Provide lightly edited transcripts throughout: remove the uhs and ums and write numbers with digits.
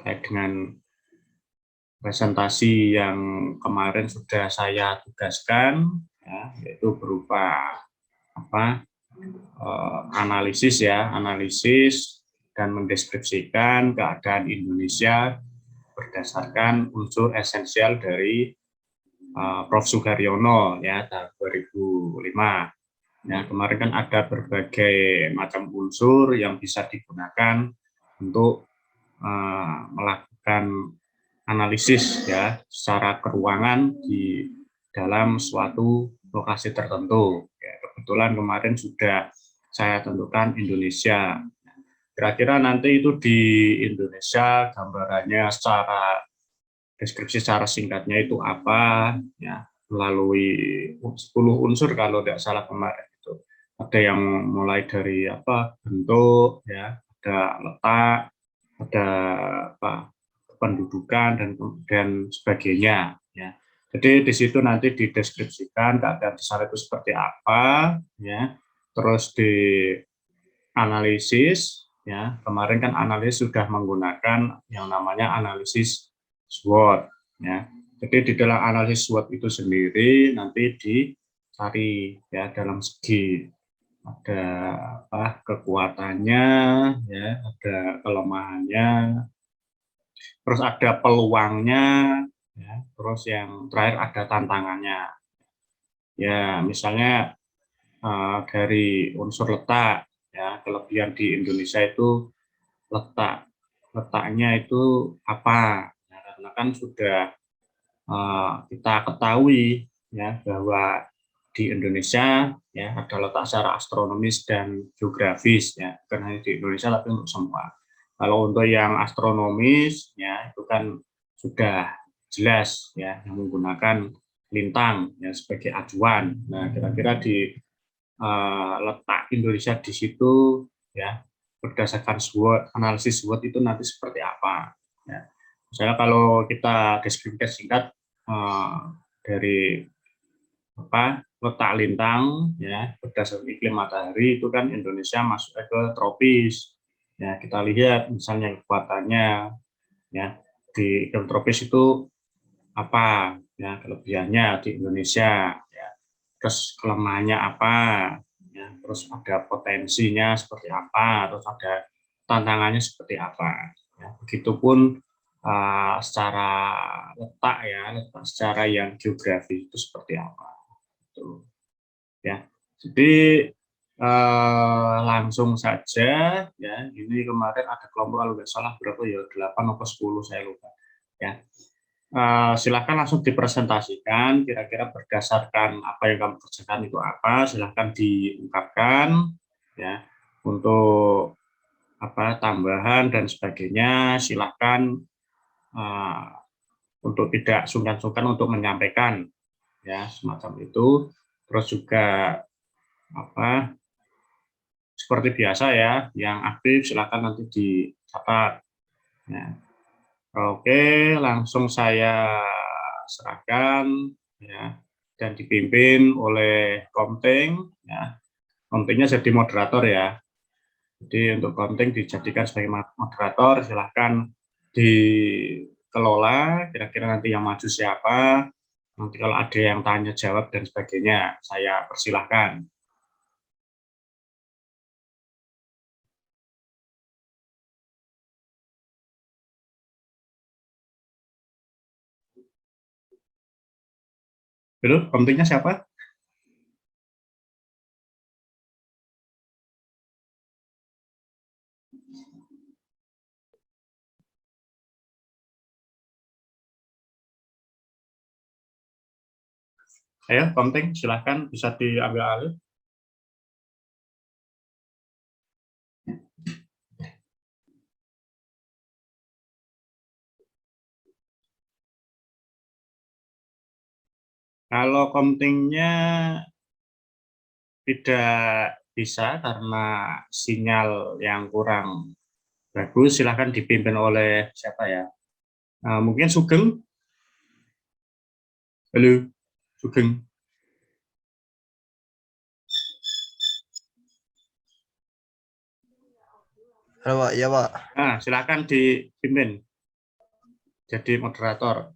terkait dengan presentasi yang kemarin sudah saya tugaskan, ya, yaitu berupa analisis dan mendeskripsikan keadaan Indonesia berdasarkan unsur esensial dari Prof. Sugaryono ya tahun 2005. Ya, kemarin kan ada berbagai macam unsur yang bisa digunakan untuk melakukan analisis ya secara keuangan di dalam suatu lokasi tertentu. Ya, kebetulan kemarin sudah saya tentukan Indonesia. Kira-kira nanti itu di Indonesia gambarannya secara deskripsi secara singkatnya itu apa ya, melalui 10 unsur kalau tidak salah kemarin itu. Ada yang mulai dari bentuk ya, ada letak, ada pendudukan dan sebagainya ya. Jadi di situ nanti dideskripsikan keadaan di sana itu seperti apa ya. Terus di analisis ya. Kemarin kan analisis sudah menggunakan yang namanya analisis SWOT ya. Jadi di dalam analisis SWOT itu sendiri nanti dicari ya dalam segi ada kekuatannya ya, ada kelemahannya, terus ada peluangnya ya, terus yang terakhir ada tantangannya. Ya, misalnya dari unsur letak ya, kelebihan di Indonesia itu letaknya itu apa? Ya, karena kan sudah kita ketahui ya bahwa di Indonesia ya ada letak secara astronomis dan geografis ya, bukan hanya di Indonesia tapi untuk semua. Kalau untuk yang astronomis ya itu kan sudah jelas ya yang menggunakan lintang ya sebagai acuan. Nah, kira-kira di letak Indonesia di situ ya berdasarkan SWOT, analisis SWOT itu nanti seperti apa ya. Misalnya kalau kita deskripsi singkat dari letak lintang ya berdasarkan iklim matahari itu kan Indonesia masuk ke tropis ya. Kita lihat misalnya kekuatannya ya di iklim tropis itu apa ya kelebihannya di Indonesia ya, terus kelemahannya apa ya, terus ada potensinya seperti apa, terus ada tantangannya seperti apa ya. Begitupun secara letak ya, letak secara yang geografi itu seperti apa gitu ya. Jadi langsung saja ya, ini kemarin ada kelompok kalau nggak salah berapa ya 8 atau 10 saya lupa ya. Silahkan langsung dipresentasikan kira-kira berdasarkan apa yang kamu kerjakan itu apa, silahkan diungkapkan ya untuk tambahan dan sebagainya, silahkan untuk tidak sungkan-sungkan untuk menyampaikan ya semacam itu. Terus juga seperti biasa ya yang aktif silahkan nanti dicatat ya. Oke, langsung saya serahkan ya dan dipimpin oleh Komting ya. Komtingnya jadi moderator ya. Jadi untuk Komting dijadikan sebagai moderator, silahkan dikelola kira-kira nanti yang maju siapa. Nanti kalau ada yang tanya jawab dan sebagainya, saya persilahkan. Betul, Komtingnya siapa? Ayo, Komting, silahkan bisa diambil alih. Kalau countingnya tidak bisa karena sinyal yang kurang bagus. Silahkan dipimpin oleh siapa ya? Mungkin Sugeng. Halo, Sugeng. Halo Pak, iya Pak. Silakan dipimpin jadi moderator.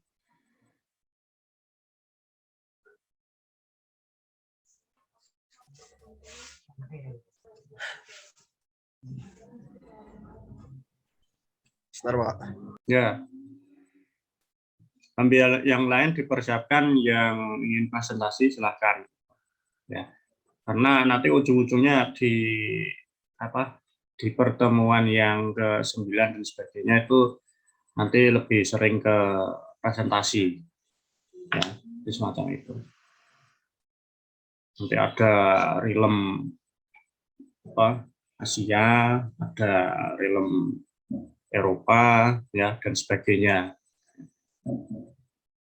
Sebentar Pak. Ya, ambil yang lain dipersiapkan, yang ingin presentasi silakan. Ya, karena nanti ujung-ujungnya di pertemuan yang ke-9 dan sebagainya itu nanti lebih sering ke presentasi, ya, di semacam itu. Nanti ada film Asia, ada film Eropa, ya, dan sebagainya.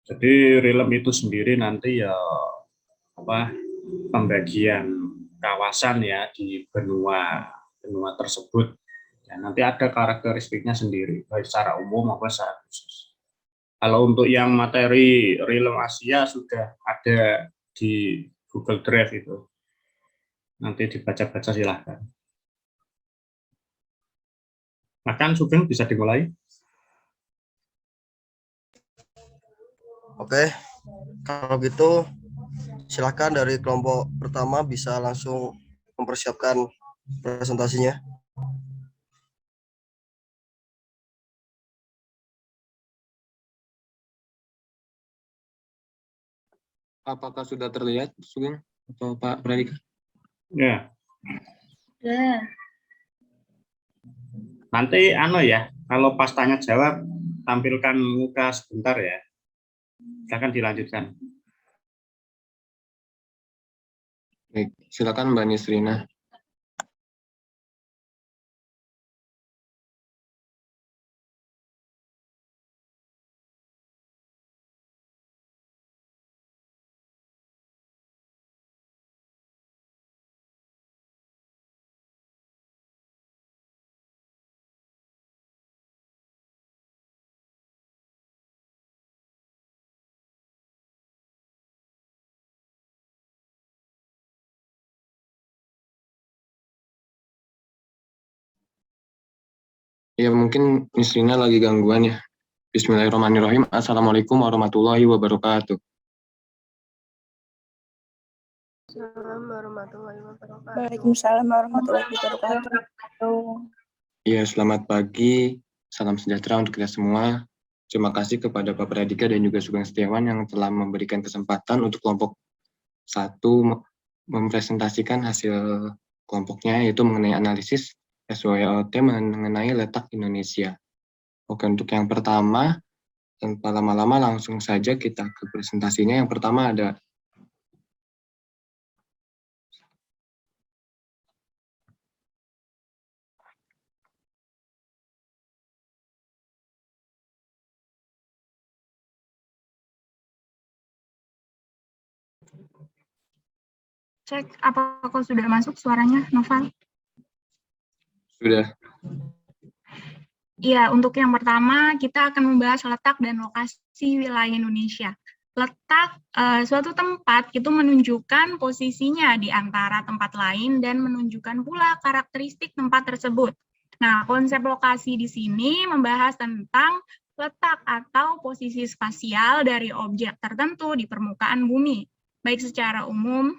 Jadi film itu sendiri nanti ya pembagian kawasan ya di benua tersebut. Ya, nanti ada karakteristiknya sendiri, baik secara umum maupun secara khusus. Kalau untuk yang materi film Asia sudah ada di Google Drive itu. Nanti dibaca-baca silahkan. Makan Sugeng bisa dimulai. Oke, kalau gitu silakan dari kelompok pertama bisa langsung mempersiapkan presentasinya. Apakah sudah terlihat, Sugeng atau Pak Pradika? Ya. Nanti ya, kalau pas tanya jawab tampilkan muka sebentar ya. Silakan dilanjutkan. Baik, silakan Mbak Nisrina. Ya, mungkin Nisrina lagi gangguan ya. Bismillahirrahmanirrahim. Assalamualaikum warahmatullahi wabarakatuh. Waalaikumsalam warahmatullahi wabarakatuh. Ya, selamat pagi. Salam sejahtera untuk kita semua. Terima kasih kepada Pak Pradika dan juga Sugeng Setiawan yang telah memberikan kesempatan untuk kelompok 1 mempresentasikan hasil kelompoknya, yaitu mengenai analisis SWOT mengenai letak Indonesia. Oke, untuk yang pertama, tanpa lama-lama langsung saja kita ke presentasinya. Yang pertama ada Cek apakah sudah masuk suaranya, Noval? sudah. Iya, untuk yang pertama kita akan membahas letak dan lokasi wilayah Indonesia. Letak suatu tempat itu menunjukkan posisinya di antara tempat lain dan menunjukkan pula karakteristik tempat tersebut. Nah, konsep lokasi di sini membahas tentang letak atau posisi spasial dari objek tertentu di permukaan bumi, baik secara umum.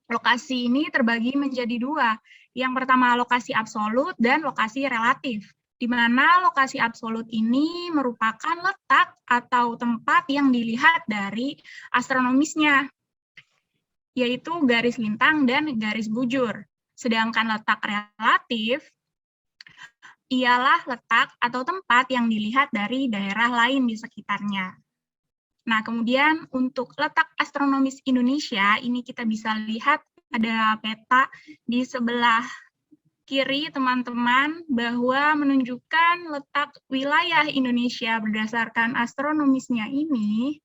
Lokasi ini terbagi menjadi dua. Yang pertama lokasi absolut dan lokasi relatif, di mana lokasi absolut ini merupakan letak atau tempat yang dilihat dari astronomisnya, yaitu garis lintang dan garis bujur. Sedangkan letak relatif ialah letak atau tempat yang dilihat dari daerah lain di sekitarnya. Nah, kemudian untuk letak astronomis Indonesia, ini kita bisa lihat ada peta di sebelah kiri teman-teman bahwa menunjukkan letak wilayah Indonesia berdasarkan astronomisnya ini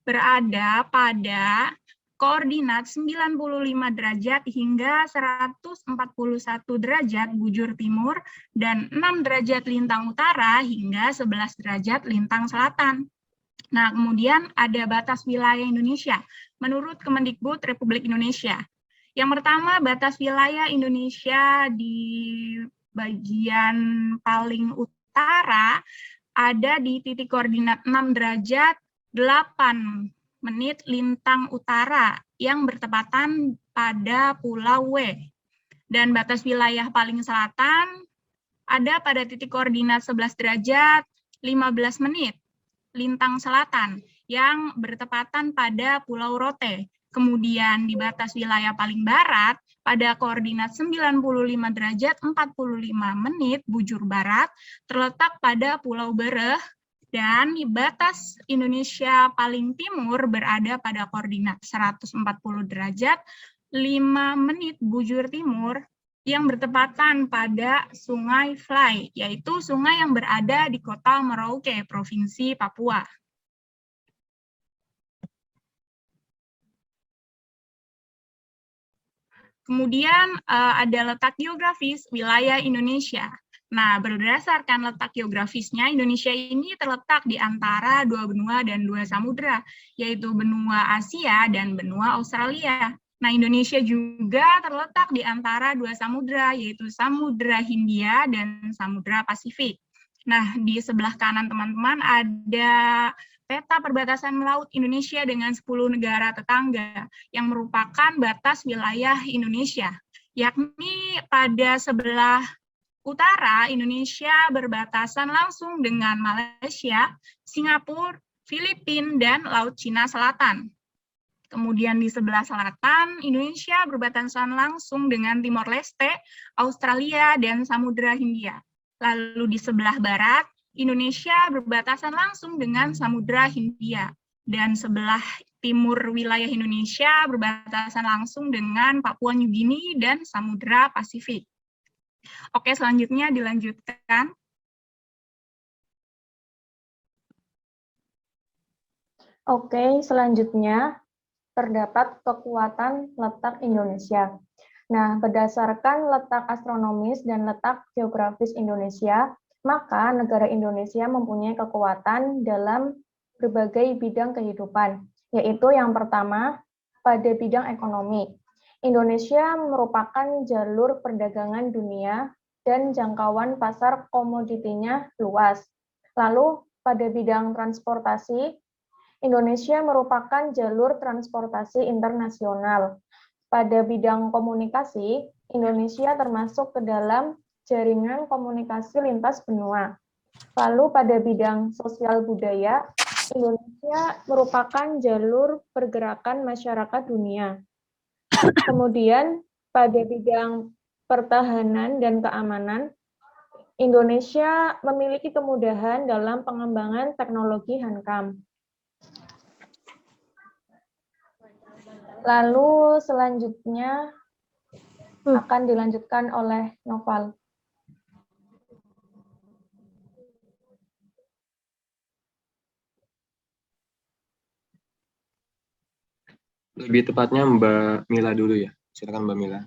berada pada koordinat 95 derajat hingga 141 derajat bujur timur dan 6 derajat lintang utara hingga 11 derajat lintang selatan. Nah, kemudian ada batas wilayah Indonesia menurut Kemendikbud Republik Indonesia. Yang pertama, batas wilayah Indonesia di bagian paling utara ada di titik koordinat 6 derajat 8 menit lintang utara yang bertepatan pada Pulau W. Dan batas wilayah paling selatan ada pada titik koordinat 11 derajat 15 menit lintang selatan yang bertepatan pada Pulau Rote. Kemudian di batas wilayah paling barat pada koordinat 95 derajat 45 menit bujur barat terletak pada Pulau Bereh. Dan batas Indonesia paling timur berada pada koordinat 140 derajat 5 menit bujur timur yang bertepatan pada Sungai Fly, yaitu sungai yang berada di kota Merauke, Provinsi Papua. Kemudian ada letak geografis wilayah Indonesia. Nah, berdasarkan letak geografisnya, Indonesia ini terletak di antara 2 benua dan 2 samudra, yaitu benua Asia dan benua Australia. Nah, Indonesia juga terletak di antara 2 samudra, yaitu Samudra Hindia dan Samudra Pasifik. Nah, di sebelah kanan teman-teman ada peta perbatasan laut Indonesia dengan 10 negara tetangga yang merupakan batas wilayah Indonesia, yakni pada sebelah utara Indonesia berbatasan langsung dengan Malaysia, Singapura, Filipina, dan Laut Cina Selatan. Kemudian di sebelah selatan, Indonesia berbatasan langsung dengan Timor Leste, Australia, dan Samudra Hindia. Lalu di sebelah barat, Indonesia berbatasan langsung dengan Samudra Hindia. Dan sebelah timur wilayah Indonesia berbatasan langsung dengan Papua New Guinea dan Samudra Pasifik. Oke, selanjutnya dilanjutkan. Oke, selanjutnya terdapat kekuatan letak Indonesia. Nah, berdasarkan letak astronomis dan letak geografis Indonesia, maka negara Indonesia mempunyai kekuatan dalam berbagai bidang kehidupan, yaitu yang pertama, pada bidang ekonomi. Indonesia merupakan jalur perdagangan dunia dan jangkauan pasar komoditinya luas. Lalu, pada bidang transportasi, Indonesia merupakan jalur transportasi internasional. Pada bidang komunikasi, Indonesia termasuk ke dalam jaringan komunikasi lintas benua. Lalu pada bidang sosial budaya, Indonesia merupakan jalur pergerakan masyarakat dunia. Kemudian pada bidang pertahanan dan keamanan, Indonesia memiliki kemudahan dalam pengembangan teknologi hankam. Lalu selanjutnya akan dilanjutkan oleh Noval. Lebih tepatnya Mbak Mila dulu ya. Silakan Mbak Mila.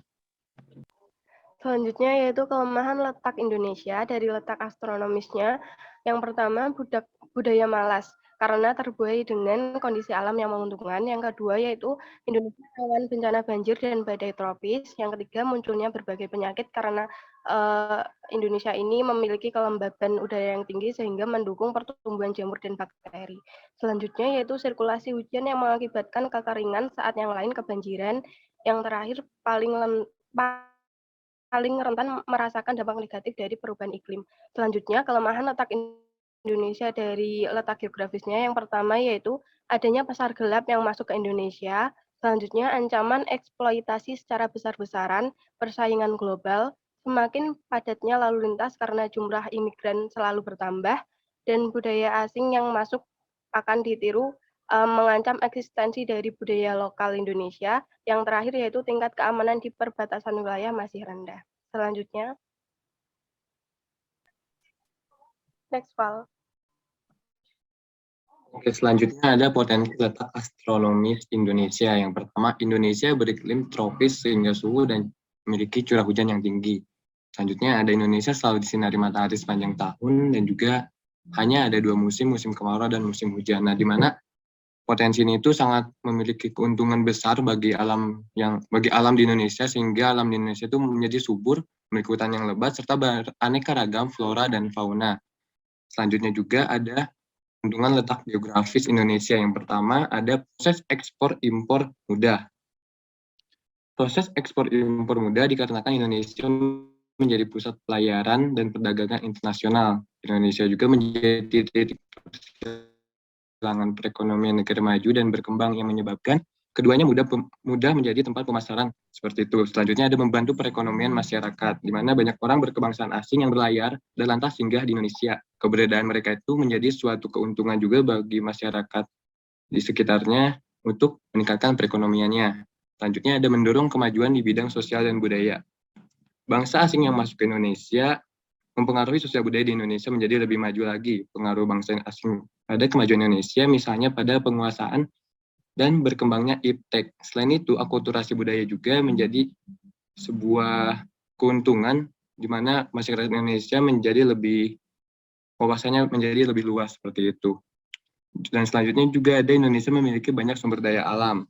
Selanjutnya yaitu kelemahan letak Indonesia dari letak astronomisnya. Yang pertama, budaya malas karena terbuai dengan kondisi alam yang menguntungkan. Yang kedua yaitu Indonesia rawan bencana banjir dan badai tropis. Yang ketiga, munculnya berbagai penyakit karena Indonesia ini memiliki kelembaban udara yang tinggi sehingga mendukung pertumbuhan jamur dan bakteri. Selanjutnya yaitu sirkulasi hujan yang mengakibatkan kekeringan saat yang lain kebanjiran. Yang terakhir paling rentan merasakan dampak negatif dari perubahan iklim. Selanjutnya, kelemahan letak Indonesia dari letak geografisnya. Yang pertama yaitu adanya pasar gelap yang masuk ke Indonesia. Selanjutnya, ancaman eksploitasi secara besar-besaran, persaingan global, semakin padatnya lalu lintas karena jumlah imigran selalu bertambah, dan budaya asing yang masuk akan ditiru mengancam eksistensi dari budaya lokal Indonesia. Yang terakhir yaitu tingkat keamanan di perbatasan wilayah masih rendah. Selanjutnya, next file. Oke, selanjutnya ada potensi letak astronomis Indonesia. Yang pertama, Indonesia beriklim tropis sehingga suhu dan memiliki curah hujan yang tinggi. Selanjutnya ada Indonesia selalu disinari matahari sepanjang tahun dan juga hanya ada 2 musim, musim kemarau dan musim hujan. Nah, di mana potensi ini itu sangat memiliki keuntungan besar bagi alam di Indonesia, sehingga alam di Indonesia itu menjadi subur, memiliki hutan yang lebat serta beraneka ragam flora dan fauna. Selanjutnya juga ada keuntungan letak geografis Indonesia. Yang pertama ada proses ekspor impor mudah. Proses ekspor impor mudah dikarenakan Indonesia menjadi pusat pelayaran dan perdagangan internasional. Indonesia juga menjadi titik persilangan perekonomian negara maju dan berkembang yang menyebabkan keduanya mudah menjadi tempat pemasaran seperti itu. Selanjutnya ada membantu perekonomian masyarakat, di mana banyak orang berkebangsaan asing yang berlayar dan lantas singgah di Indonesia. Keberadaan mereka itu menjadi suatu keuntungan juga bagi masyarakat di sekitarnya untuk meningkatkan perekonomiannya. Selanjutnya ada mendorong kemajuan di bidang sosial dan budaya. Bangsa asing yang masuk ke Indonesia mempengaruhi sosial budaya di Indonesia menjadi lebih maju lagi. Pengaruh bangsa asing pada kemajuan Indonesia misalnya pada penguasaan dan berkembangnya iptek. Selain itu, akulturasi budaya juga menjadi sebuah keuntungan di mana masyarakat Indonesia menjadi lebih, wawasannya menjadi lebih luas seperti itu. Dan selanjutnya juga ada Indonesia memiliki banyak sumber daya alam.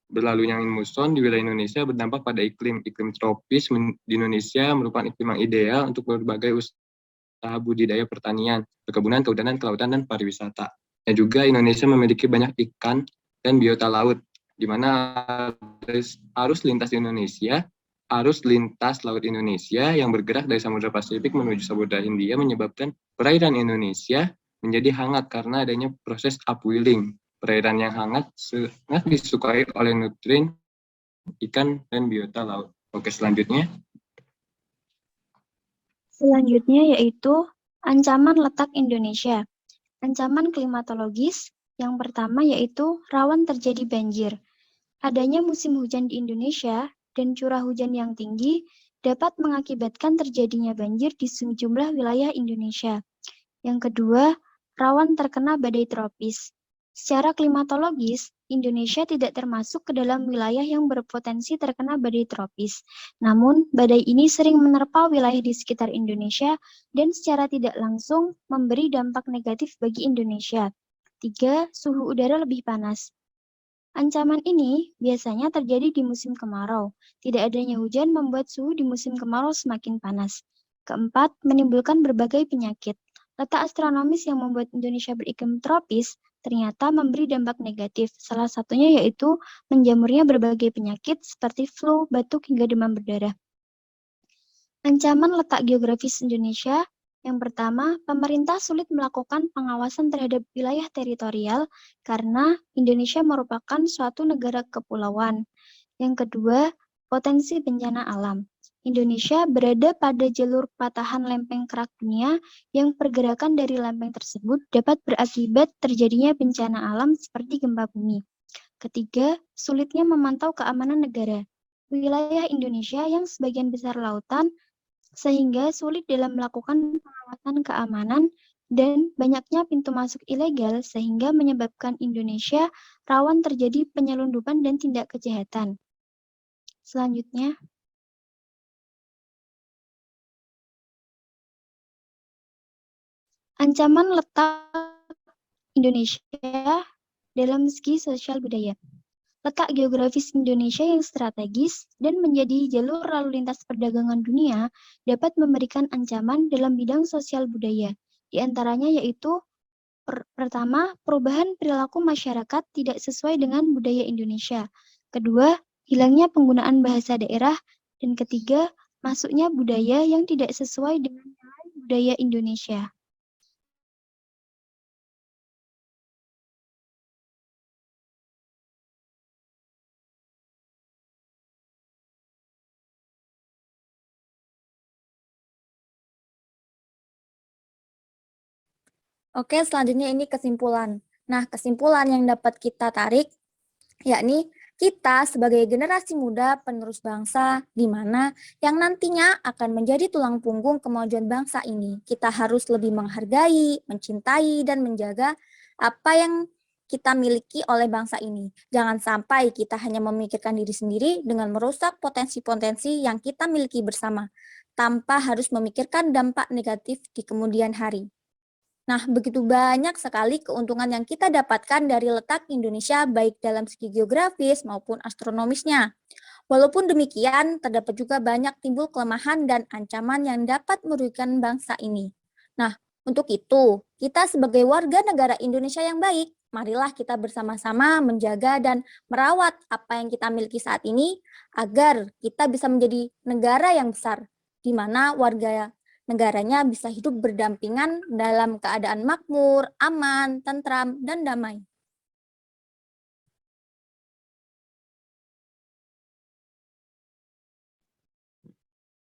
Berlalunya angin muson di wilayah Indonesia berdampak pada iklim. Iklim tropis di Indonesia merupakan iklim yang ideal untuk berbagai usaha budidaya pertanian, perkebunan, kehutanan, kelautan, dan pariwisata. Dan juga Indonesia memiliki banyak ikan dan biota laut, di mana arus lintas laut Indonesia yang bergerak dari Samudra Pasifik menuju Samudra Hindia menyebabkan perairan Indonesia menjadi hangat karena adanya proses upwelling. Perairan yang hangat sangat disukai oleh nutrien ikan dan biota laut. Oke, selanjutnya. Selanjutnya yaitu ancaman letak Indonesia. Ancaman klimatologis yang pertama yaitu rawan terjadi banjir. Adanya musim hujan di Indonesia dan curah hujan yang tinggi dapat mengakibatkan terjadinya banjir di sejumlah wilayah Indonesia. Yang kedua, rawan terkena badai tropis. Secara klimatologis, Indonesia tidak termasuk ke dalam wilayah yang berpotensi terkena badai tropis. Namun, badai ini sering menerpa wilayah di sekitar Indonesia dan secara tidak langsung memberi dampak negatif bagi Indonesia. 3. Suhu udara lebih panas. Ancaman ini biasanya terjadi di musim kemarau. Tidak adanya hujan membuat suhu di musim kemarau semakin panas. Keempat, menimbulkan berbagai penyakit. Letak astronomis yang membuat Indonesia beriklim tropis ternyata memberi dampak negatif. Salah satunya yaitu menjamurnya berbagai penyakit seperti flu, batuk, hingga demam berdarah. Ancaman letak geografis Indonesia. Yang pertama, pemerintah sulit melakukan pengawasan terhadap wilayah teritorial karena Indonesia merupakan suatu negara kepulauan. Yang kedua, potensi bencana alam. Indonesia berada pada jalur patahan lempeng kerak dunia yang pergerakan dari lempeng tersebut dapat berakibat terjadinya bencana alam seperti gempa bumi. Ketiga, sulitnya memantau keamanan negara. Wilayah Indonesia yang sebagian besar lautan sehingga sulit dalam melakukan pengawasan keamanan dan banyaknya pintu masuk ilegal sehingga menyebabkan Indonesia rawan terjadi penyelundupan dan tindak kejahatan. Selanjutnya, ancaman letak Indonesia dalam segi sosial budaya. Letak geografis Indonesia yang strategis dan menjadi jalur lalu lintas perdagangan dunia dapat memberikan ancaman dalam bidang sosial budaya. Di antaranya yaitu pertama, perubahan perilaku masyarakat tidak sesuai dengan budaya Indonesia. Kedua, hilangnya penggunaan bahasa daerah. Dan ketiga, masuknya budaya yang tidak sesuai dengan nilai budaya Indonesia. Oke, selanjutnya ini kesimpulan. Nah, kesimpulan yang dapat kita tarik, yakni kita sebagai generasi muda penerus bangsa, di mana yang nantinya akan menjadi tulang punggung kemajuan bangsa ini. Kita harus lebih menghargai, mencintai, dan menjaga apa yang kita miliki oleh bangsa ini. Jangan sampai kita hanya memikirkan diri sendiri dengan merusak potensi-potensi yang kita miliki bersama, tanpa harus memikirkan dampak negatif di kemudian hari. Nah, begitu banyak sekali keuntungan yang kita dapatkan dari letak Indonesia baik dalam segi geografis maupun astronomisnya. Walaupun demikian, terdapat juga banyak timbul kelemahan dan ancaman yang dapat merugikan bangsa ini. Nah, untuk itu, kita sebagai warga negara Indonesia yang baik, marilah kita bersama-sama menjaga dan merawat apa yang kita miliki saat ini agar kita bisa menjadi negara yang besar, di mana warga negaranya bisa hidup berdampingan dalam keadaan makmur, aman, tentram, dan damai.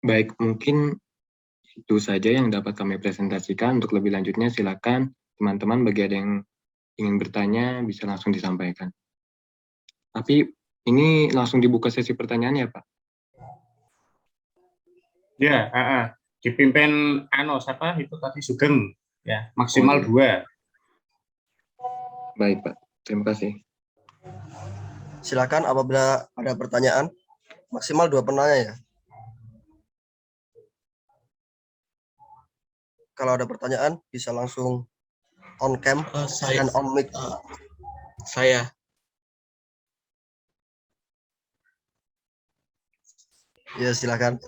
Baik, mungkin itu saja yang dapat kami presentasikan. Untuk lebih lanjutnya, silakan teman-teman bagi ada yang ingin bertanya bisa langsung disampaikan. Tapi ini langsung dibuka sesi pertanyaan ya, Pak? Ya, dipimpin siapa itu tadi Sugeng, ya maksimal 2. Baik, Pak. Terima kasih. Silakan apabila ada pertanyaan, maksimal 2 penanya ya. Kalau ada pertanyaan bisa langsung on cam dan on mic. Saya. Ya, silakan.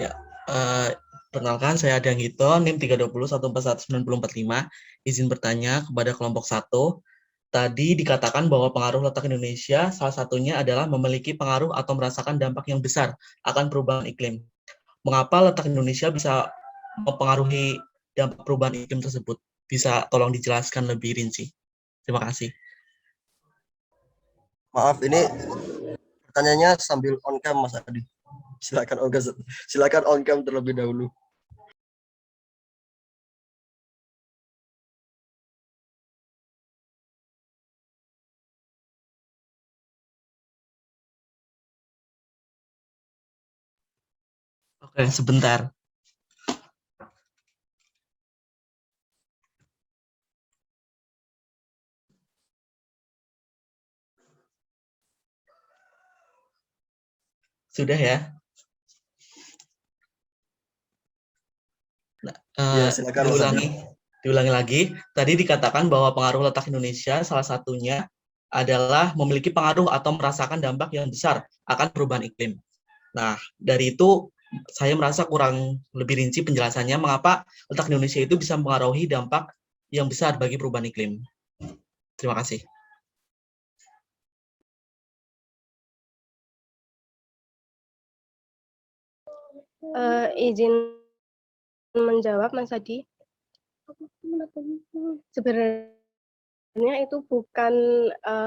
Ya, perkenalkan saya Adang Hito, NIM 320141945. Izin bertanya kepada kelompok 1. Tadi dikatakan bahwa pengaruh letak Indonesia salah satunya adalah memiliki pengaruh atau merasakan dampak yang besar akan perubahan iklim. Mengapa letak Indonesia bisa mempengaruhi dampak perubahan iklim tersebut? Bisa tolong dijelaskan lebih rinci. Terima kasih. Maaf, ini pertanyaannya sambil on cam Mas Adi. Silakan on cam terlebih dahulu. Oke, sebentar. Sudah ya? Nah, Ya, silakan, Mas Adi. diulangi lagi. Tadi dikatakan bahwa pengaruh letak Indonesia salah satunya adalah memiliki pengaruh atau merasakan dampak yang besar akan perubahan iklim. Nah, dari itu saya merasa kurang lebih rinci penjelasannya mengapa letak Indonesia itu bisa mempengaruhi dampak yang besar bagi perubahan iklim. Terima kasih. Izin menjawab, Mas Adi. Sebenarnya itu bukan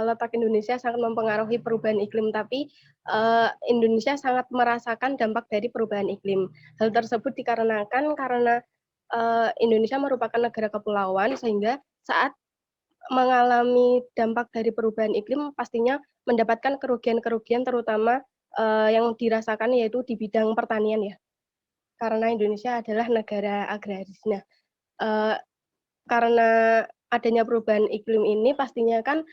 letak Indonesia sangat mempengaruhi perubahan iklim, tapi Indonesia sangat merasakan dampak dari perubahan iklim. Hal tersebut dikarenakan karena Indonesia merupakan negara kepulauan, sehingga saat mengalami dampak dari perubahan iklim pastinya mendapatkan kerugian-kerugian terutama yang dirasakan yaitu di bidang pertanian ya. Karena Indonesia adalah negara agraris. Nah, karena adanya perubahan iklim ini pastinya kan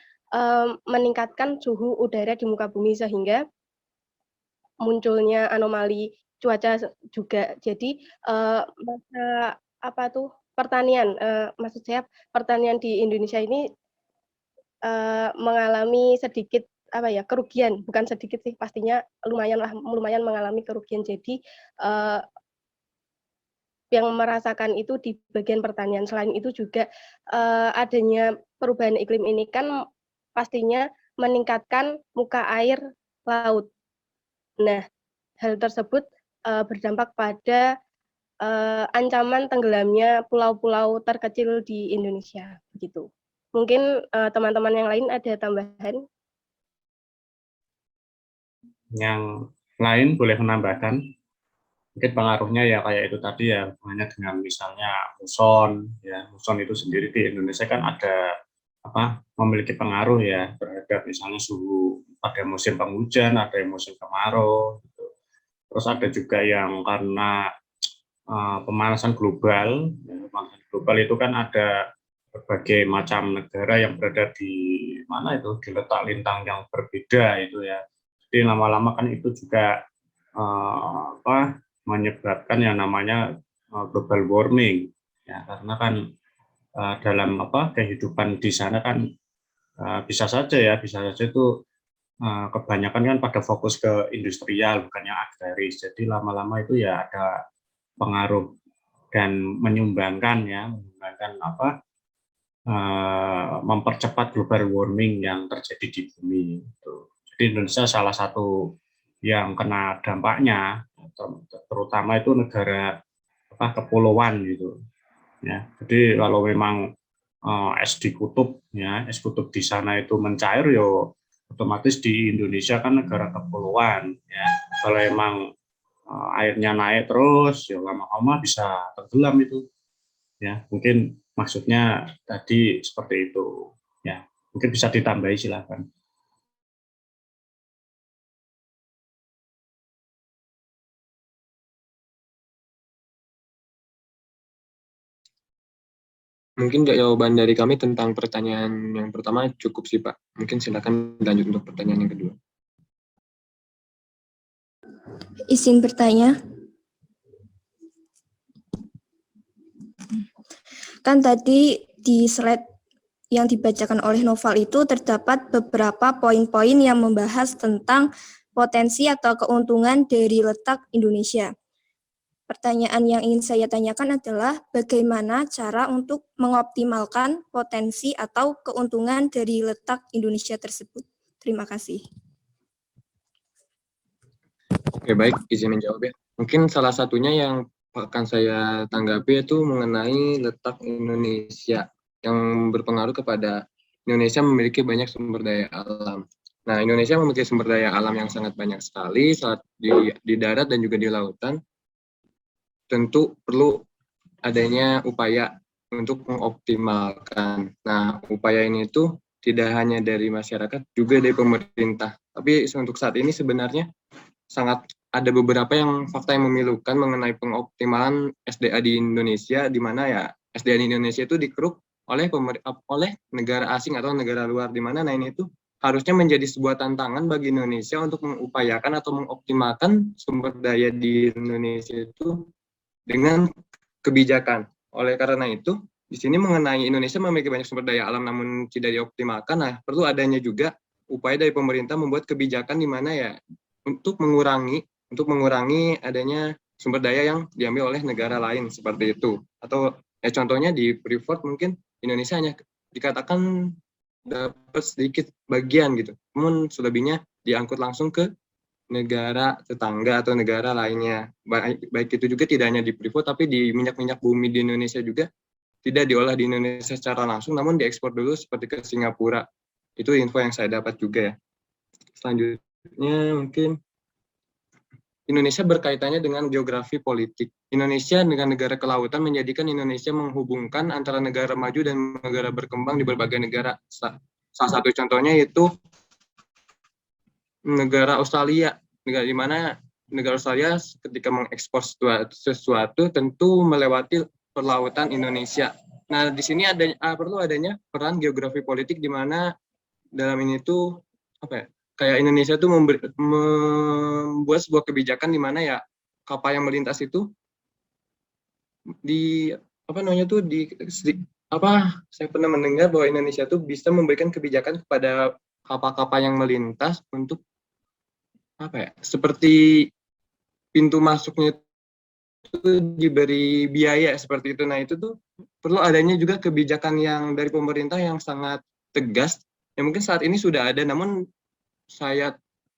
meningkatkan suhu udara di muka bumi sehingga munculnya anomali cuaca juga. Jadi pertanian, maksud saya pertanian di Indonesia ini mengalami sedikit kerugian, bukan sedikit sih, pastinya lumayan mengalami kerugian. Jadi yang merasakan itu di bagian pertanian. Selain itu juga adanya perubahan iklim ini kan pastinya meningkatkan muka air laut. Nah, hal tersebut berdampak pada ancaman tenggelamnya pulau-pulau terkecil di Indonesia. Begitu. Mungkin teman-teman yang lain ada tambahan? Yang lain boleh menambahkan? Mungkin pengaruhnya ya kayak itu tadi ya, hubungannya dengan misalnya muson, ya muson itu sendiri di Indonesia kan ada memiliki pengaruh ya terhadap misalnya suhu pada musim penghujan, ada yang musim kemarau, gitu. Terus ada juga yang karena pemanasan global, ya, pemanasan global itu kan ada berbagai macam negara yang berada di mana itu, di letak lintang yang berbeda itu ya. Jadi lama-lama kan itu juga menyebabkan yang namanya global warming ya, karena kan dalam kehidupan di sana kan bisa saja itu kebanyakan kan pada fokus ke industrial bukan yang agraris. Jadi lama-lama itu ya ada pengaruh dan menyumbangkan mempercepat global warming yang terjadi di bumi. Jadi Indonesia salah satu yang kena dampaknya, terutama itu negara kepulauan gitu. Ya, jadi kalau memang es di kutub, ya es kutub di sana itu mencair, yo otomatis di Indonesia kan negara kepulauan. Ya, kalau emang airnya naik terus, ya lama-lama bisa tenggelam itu. Ya, mungkin maksudnya tadi seperti itu. Ya, mungkin bisa ditambahi silakan. Mungkin jawaban dari kami tentang pertanyaan yang pertama cukup sih, Pak. Mungkin silakan lanjut untuk pertanyaan yang kedua. Izin bertanya. Kan tadi di slide yang dibacakan oleh Noval itu terdapat beberapa poin-poin yang membahas tentang potensi atau keuntungan dari letak Indonesia. Pertanyaan yang ingin saya tanyakan adalah bagaimana cara untuk mengoptimalkan potensi atau keuntungan dari letak Indonesia tersebut. Terima kasih. Oke, baik, izin menjawab ya. Mungkin salah satunya yang akan saya tanggapi itu mengenai letak Indonesia yang berpengaruh kepada Indonesia memiliki banyak sumber daya alam. Nah, Indonesia memiliki sumber daya alam yang sangat banyak sekali saat di darat dan juga di lautan. Tentu perlu adanya upaya untuk mengoptimalkan. Nah, upaya ini itu tidak hanya dari masyarakat, juga dari pemerintah. Tapi untuk saat ini sebenarnya sangat ada beberapa fakta yang memilukan mengenai pengoptimalan SDA di Indonesia, di mana ya SDA di Indonesia itu dikeruk oleh negara asing atau negara luar, di mana ini itu harusnya menjadi sebuah tantangan bagi Indonesia untuk mengupayakan atau mengoptimalkan sumber daya di Indonesia itu dengan kebijakan. Oleh karena itu, di sini mengenai Indonesia memiliki banyak sumber daya alam namun tidak dioptimalkan, nah perlu adanya juga upaya dari pemerintah membuat kebijakan di mana ya untuk mengurangi adanya sumber daya yang diambil oleh negara lain seperti itu. Atau contohnya di Freeport mungkin Indonesia hanya dikatakan dapat sedikit bagian gitu, namun selebihnya diangkut langsung ke negara tetangga atau negara lainnya. Baik itu juga tidak hanya di Freeport, tapi di minyak-minyak bumi di Indonesia juga tidak diolah di Indonesia secara langsung, namun diekspor dulu seperti ke Singapura. Itu info yang saya dapat juga ya. Selanjutnya mungkin Indonesia berkaitannya dengan geografi politik. Indonesia dengan negara kelautan menjadikan Indonesia menghubungkan antara negara maju dan negara berkembang di berbagai negara. Salah satu contohnya yaitu negara Australia, di mana negara Australia ketika mengekspor sesuatu tentu melewati perlautan Indonesia. Nah, di sini perlu adanya peran geografi politik di mana dalam ini tuh kayak Indonesia tuh membuat sebuah kebijakan di mana ya kapal yang melintas itu saya pernah mendengar bahwa Indonesia tuh bisa memberikan kebijakan kepada kapal-kapal yang melintas untuk seperti pintu masuknya itu diberi biaya seperti itu. Nah, itu tuh perlu adanya juga kebijakan yang dari pemerintah yang sangat tegas. Ya mungkin saat ini sudah ada, namun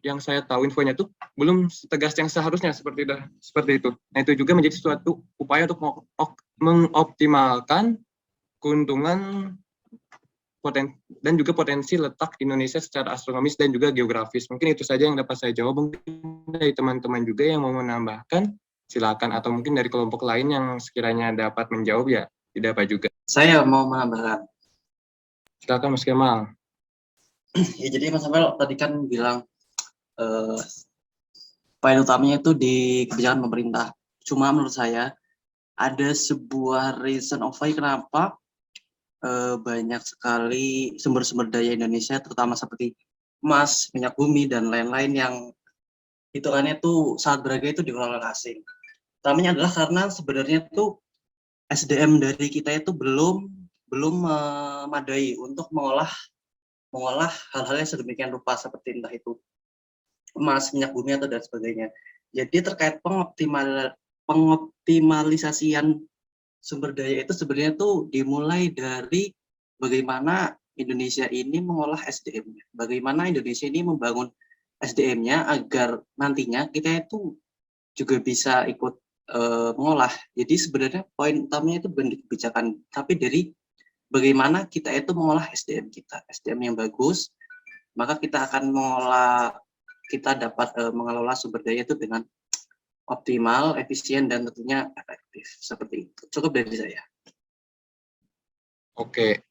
yang saya tahu infonya tuh belum setegas yang seharusnya seperti itu. Nah, itu juga menjadi suatu upaya untuk mengoptimalkan keuntungan dan juga potensi letak Indonesia secara astronomis dan juga geografis. Mungkin itu saja yang dapat saya jawab. Mungkin dari teman-teman juga yang mau menambahkan, silakan. Atau mungkin dari kelompok lain yang sekiranya dapat menjawab, ya tidak apa juga. Saya mau menambahkan. Silakan Mas Kemal. Ya, jadi Mas Kemal tadi kan bilang poin utamanya itu di kebijakan pemerintah. Cuma menurut saya ada sebuah reason of why kenapa banyak sekali sumber-sumber daya Indonesia, terutama seperti emas, minyak bumi, dan lain-lain yang hitungannya tuh sangat berharga itu dikelola oleh asing. Utamanya adalah karena sebenarnya tuh SDM dari kita itu belum memadai untuk mengolah hal-hal yang sedemikian rupa seperti entah itu emas, minyak bumi atau dan sebagainya. Jadi terkait pengoptimalisasian sumber daya itu sebenarnya tuh dimulai dari bagaimana Indonesia ini mengolah SDM-nya, bagaimana Indonesia ini membangun SDM-nya agar nantinya kita itu juga bisa ikut mengolah. Jadi sebenarnya poin utamanya itu bukan di kebijakan, tapi dari bagaimana kita itu mengolah SDM kita, SDM yang bagus, maka kita akan kita dapat mengelola sumber daya itu dengan optimal, efisien, dan tentunya efektif. Seperti itu. Cukup dari saya. Oke,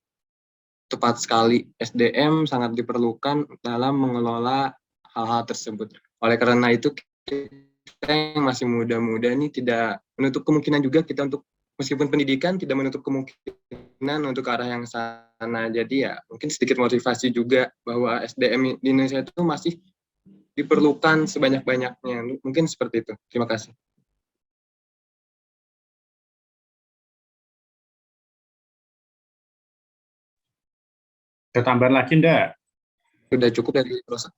tepat sekali. SDM sangat diperlukan dalam mengelola hal-hal tersebut. Oleh karena itu, kita yang masih muda-muda ini tidak menutup kemungkinan juga kita untuk, meskipun pendidikan tidak menutup kemungkinan untuk arah yang sana. Jadi ya mungkin sedikit motivasi juga bahwa SDM di Indonesia itu masih diperlukan sebanyak-banyaknya. Mungkin seperti itu. Terima kasih. Ada tambahan lagi enggak? Sudah cukup dari proses.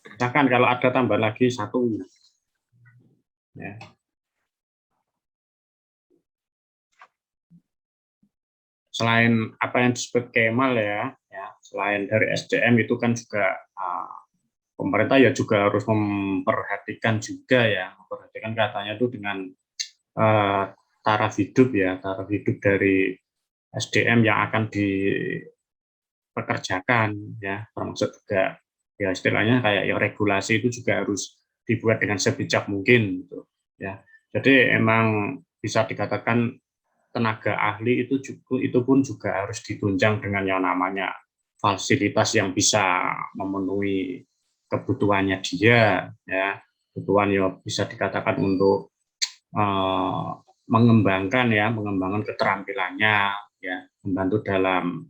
Silakan kalau ada tambahan lagi satu. Ya. Selain apa yang disebut Kemal ya, selain dari SDM itu kan juga pemerintah ya juga harus memperhatikan juga ya, memperhatikan katanya itu dengan taraf hidup ya, taraf hidup dari SDM yang akan dipekerjakan ya, termasuk juga ya istilahnya kayak ya regulasi itu juga harus dibuat dengan sebijak mungkin gitu ya. Jadi emang bisa dikatakan tenaga ahli itu pun juga harus ditunjang dengan yang namanya fasilitas yang bisa memenuhi kebutuhannya dia ya, kebutuhan yang bisa dikatakan untuk mengembangkan keterampilannya ya, membantu dalam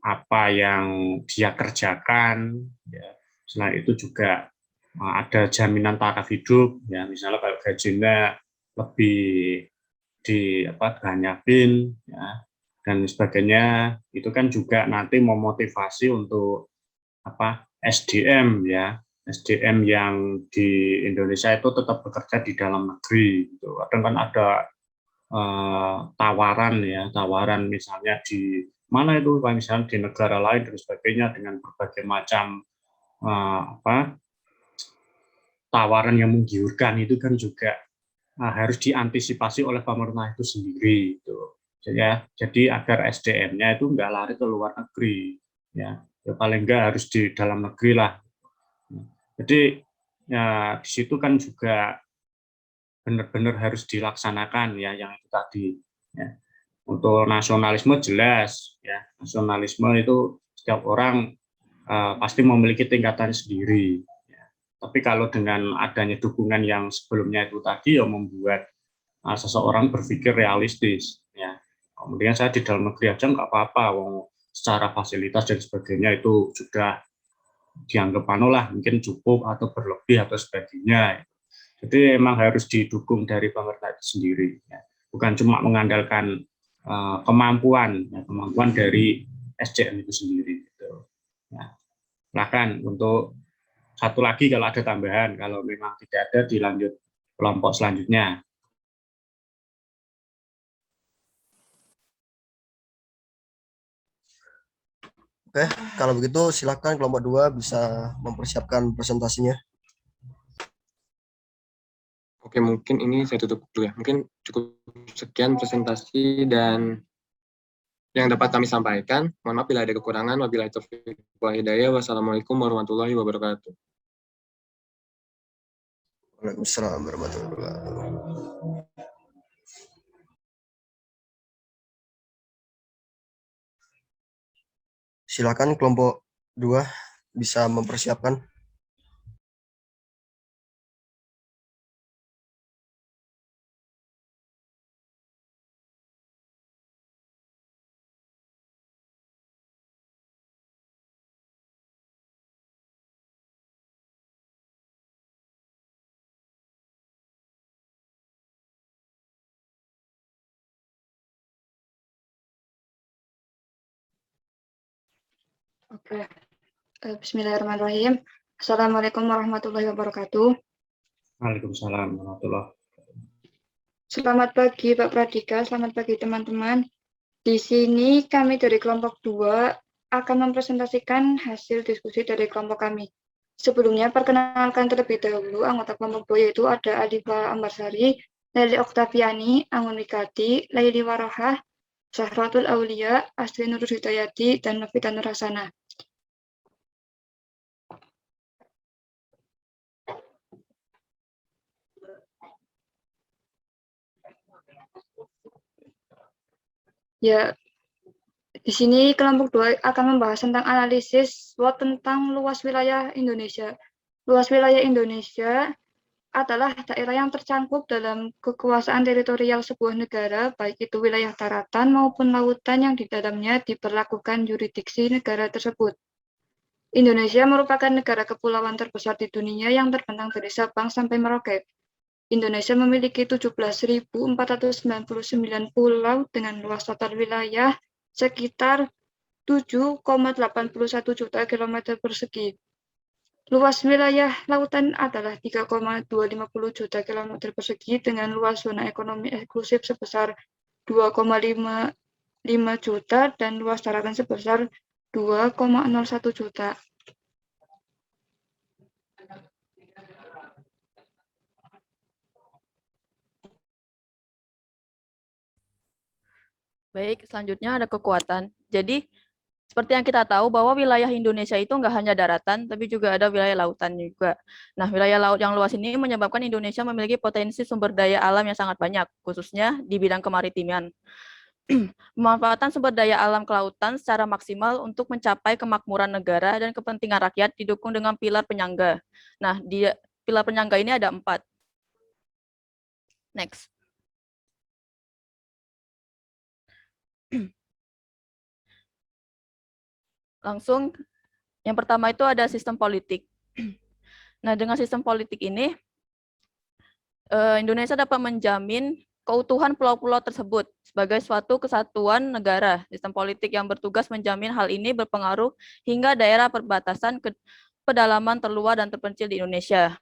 apa yang dia kerjakan ya. Selain itu juga ada jaminan taraf hidup ya, misalnya kalau gajinya lebih dibanyakin ya dan sebagainya, itu kan juga nanti memotivasi untuk SDM ya, SDM yang di Indonesia itu tetap bekerja di dalam negeri gitu. Kadang kan ada tawaran misalnya di mana itu, misalnya di negara lain dan sebagainya dengan berbagai macam tawaran yang menggiurkan, itu kan juga harus diantisipasi oleh pemerintah itu sendiri gitu. Jadi agar SDM-nya itu nggak lari ke luar negeri ya, paling nggak harus di dalam negeri lah. Jadi ya di situ kan juga benar-benar harus dilaksanakan ya yang itu tadi ya. Untuk nasionalisme jelas ya, nasionalisme itu setiap orang pasti memiliki tingkatan sendiri. Tapi kalau dengan adanya dukungan yang sebelumnya itu tadi, yang membuat seseorang berpikir realistis. Ya, kemudian saya di dalam negeri aja nggak apa-apa, secara fasilitas dan sebagainya itu sudah dianggap mungkin cukup atau berlebih atau sebagainya. Jadi memang harus didukung dari pemerintah itu sendiri. Ya. Bukan cuma mengandalkan kemampuan dari SDM itu sendiri. Gitu. Ya. Silakan untuk satu lagi kalau ada tambahan, kalau memang tidak ada dilanjut kelompok selanjutnya. Oke, kalau begitu silakan kelompok 2 bisa mempersiapkan presentasinya. Oke, mungkin ini saya tutup dulu ya. Mungkin cukup sekian presentasi dan yang dapat kami sampaikan. Mohon maaf bila ada kekurangan. Wabillahi taufiq wal hidayah. Wassalamualaikum warahmatullahi wabarakatuh. Waalaikumsalam warahmatullahi wabarakatuh. Silakan kelompok 2 bisa mempersiapkan. Oke. Bismillahirrahmanirrahim. Assalamualaikum warahmatullahi wabarakatuh. Waalaikumsalam warahmatullahi. Selamat pagi Pak Pradika, selamat pagi teman-teman. Di sini kami dari kelompok 2 akan mempresentasikan hasil diskusi dari kelompok kami. Sebelumnya perkenalkan terlebih dahulu anggota kelompok 2 yaitu ada Alifa Ambarsari, Leli Oktaviani, Angun Wikati, Laili Warohah, Zahratul Aulia, Astri Nur Hidayati, dan Novita Nurhasana. Ya, di sini kelompok 2 akan membahas tentang analisis SWOT tentang luas wilayah Indonesia. Luas wilayah Indonesia adalah daerah yang tercangkup dalam kekuasaan teritorial sebuah negara, baik itu wilayah daratan maupun lautan yang di dalamnya diberlakukan yurisdiksi negara tersebut. Indonesia merupakan negara kepulauan terbesar di dunia yang terbentang dari Sabang sampai Merauke. Indonesia memiliki 17.499 pulau dengan luas total wilayah sekitar 7,81 juta kilometer persegi. Luas wilayah lautan adalah 3,250 juta kilometer persegi dengan luas zona ekonomi eksklusif sebesar 2,55 juta dan luas daratan sebesar 2,01 juta. Baik, selanjutnya ada kekuatan. Jadi, seperti yang kita tahu bahwa wilayah Indonesia itu nggak hanya daratan, tapi juga ada wilayah lautan juga. Nah, wilayah laut yang luas ini menyebabkan Indonesia memiliki potensi sumber daya alam yang sangat banyak, khususnya di bidang kemaritiman. Pemanfaatan sumber daya alam kelautan secara maksimal untuk mencapai kemakmuran negara dan kepentingan rakyat didukung dengan pilar penyangga. Nah, di pilar penyangga ini ada 4. Next. Langsung, yang pertama itu ada sistem politik. Nah, dengan sistem politik ini, Indonesia dapat menjamin keutuhan pulau-pulau tersebut sebagai suatu kesatuan negara. Sistem politik yang bertugas menjamin hal ini berpengaruh hingga daerah perbatasan ke pedalaman terluar dan terpencil di Indonesia.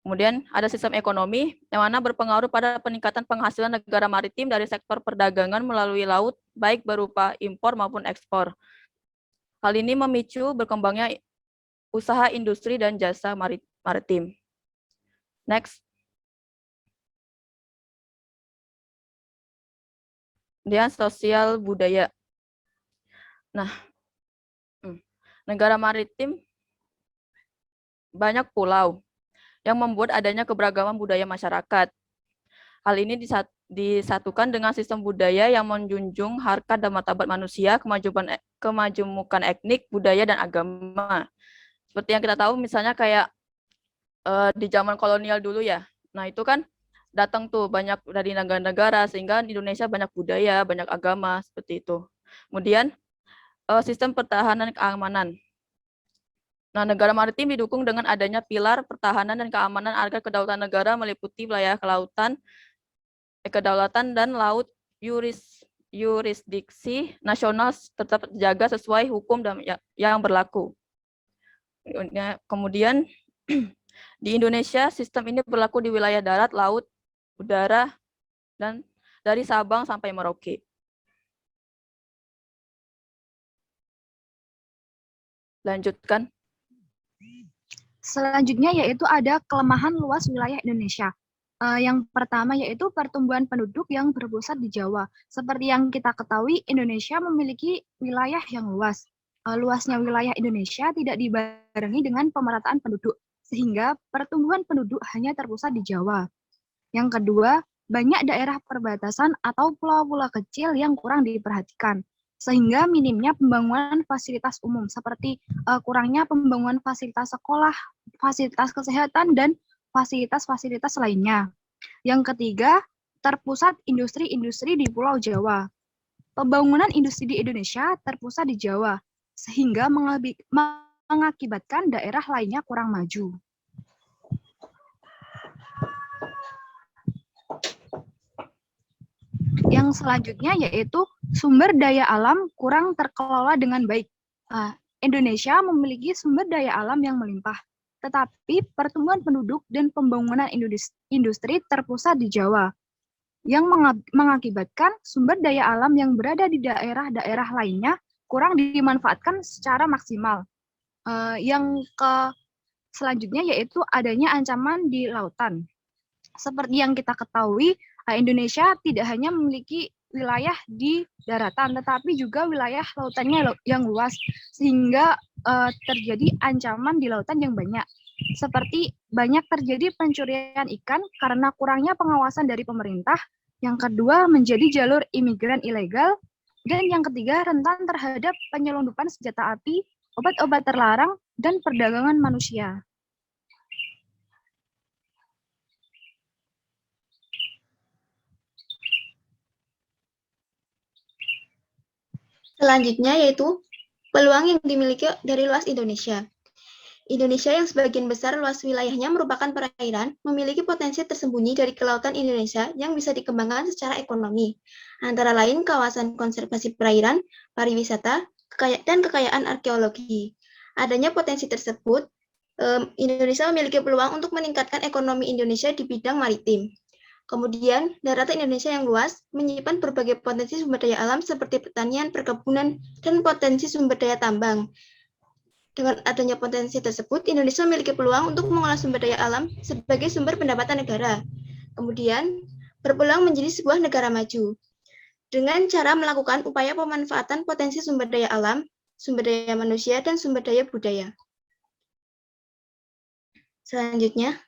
Kemudian ada sistem ekonomi yang mana berpengaruh pada peningkatan penghasilan negara maritim dari sektor perdagangan melalui laut, baik berupa impor maupun ekspor. Hal ini memicu berkembangnya usaha industri dan jasa maritim. Next. Kemudian sosial budaya. Nah, negara maritim banyak pulau yang membuat adanya keberagaman budaya masyarakat. Hal ini disatukan dengan sistem budaya yang menjunjung harkat dan martabat manusia, kemajemukan etnik, budaya, dan agama. Seperti yang kita tahu, misalnya kayak di zaman kolonial dulu ya. Nah, itu kan datang tuh banyak dari negara-negara, sehingga Indonesia banyak budaya, banyak agama, seperti itu. Kemudian, sistem pertahanan dan keamanan. Nah, negara maritim didukung dengan adanya pilar pertahanan dan keamanan agar kedaulatan negara meliputi wilayah kelautan, kedaulatan dan laut yurisdiksi nasional tetap terjaga sesuai hukum dan yang berlaku. Kemudian di Indonesia sistem ini berlaku di wilayah darat, laut, udara, dan dari Sabang sampai Merauke. Lanjutkan. Selanjutnya yaitu ada kelemahan luas wilayah Indonesia. Yang pertama yaitu pertumbuhan penduduk yang berpusat di Jawa. Seperti yang kita ketahui, Indonesia memiliki wilayah yang luas. Luasnya wilayah Indonesia tidak dibarengi dengan pemerataan penduduk, sehingga pertumbuhan penduduk hanya terpusat di Jawa. Yang kedua, banyak daerah perbatasan atau pulau-pulau kecil yang kurang diperhatikan, sehingga minimnya pembangunan fasilitas umum, seperti kurangnya pembangunan fasilitas sekolah, fasilitas kesehatan, dan fasilitas-fasilitas lainnya. Yang ketiga, terpusat industri-industri di Pulau Jawa. Pembangunan industri di Indonesia terpusat di Jawa, sehingga mengakibatkan daerah lainnya kurang maju. Yang selanjutnya yaitu sumber daya alam kurang terkelola dengan baik. Indonesia memiliki sumber daya alam yang melimpah, tetapi pertumbuhan penduduk dan pembangunan industri terpusat di Jawa, yang mengakibatkan sumber daya alam yang berada di daerah-daerah lainnya kurang dimanfaatkan secara maksimal. Selanjutnya yaitu adanya ancaman di lautan. Seperti yang kita ketahui, Indonesia tidak hanya memiliki wilayah di daratan, tetapi juga wilayah lautannya yang luas, sehingga terjadi ancaman di lautan yang banyak. Seperti banyak terjadi pencurian ikan karena kurangnya pengawasan dari pemerintah, yang kedua menjadi jalur imigran ilegal, dan yang ketiga rentan terhadap penyelundupan senjata api, obat-obat terlarang, dan perdagangan manusia. Selanjutnya yaitu peluang yang dimiliki dari luas Indonesia. Indonesia yang sebagian besar luas wilayahnya merupakan perairan, memiliki potensi tersembunyi dari kelautan Indonesia yang bisa dikembangkan secara ekonomi. Antara lain kawasan konservasi perairan, pariwisata, dan kekayaan arkeologi. Adanya potensi tersebut, Indonesia memiliki peluang untuk meningkatkan ekonomi Indonesia di bidang maritim. Kemudian, daratan Indonesia yang luas menyimpan berbagai potensi sumber daya alam seperti pertanian, perkebunan, dan potensi sumber daya tambang. Dengan adanya potensi tersebut, Indonesia memiliki peluang untuk mengolah sumber daya alam sebagai sumber pendapatan negara. Kemudian, berpeluang menjadi sebuah negara maju. Dengan cara melakukan upaya pemanfaatan potensi sumber daya alam, sumber daya manusia, dan sumber daya budaya. Selanjutnya,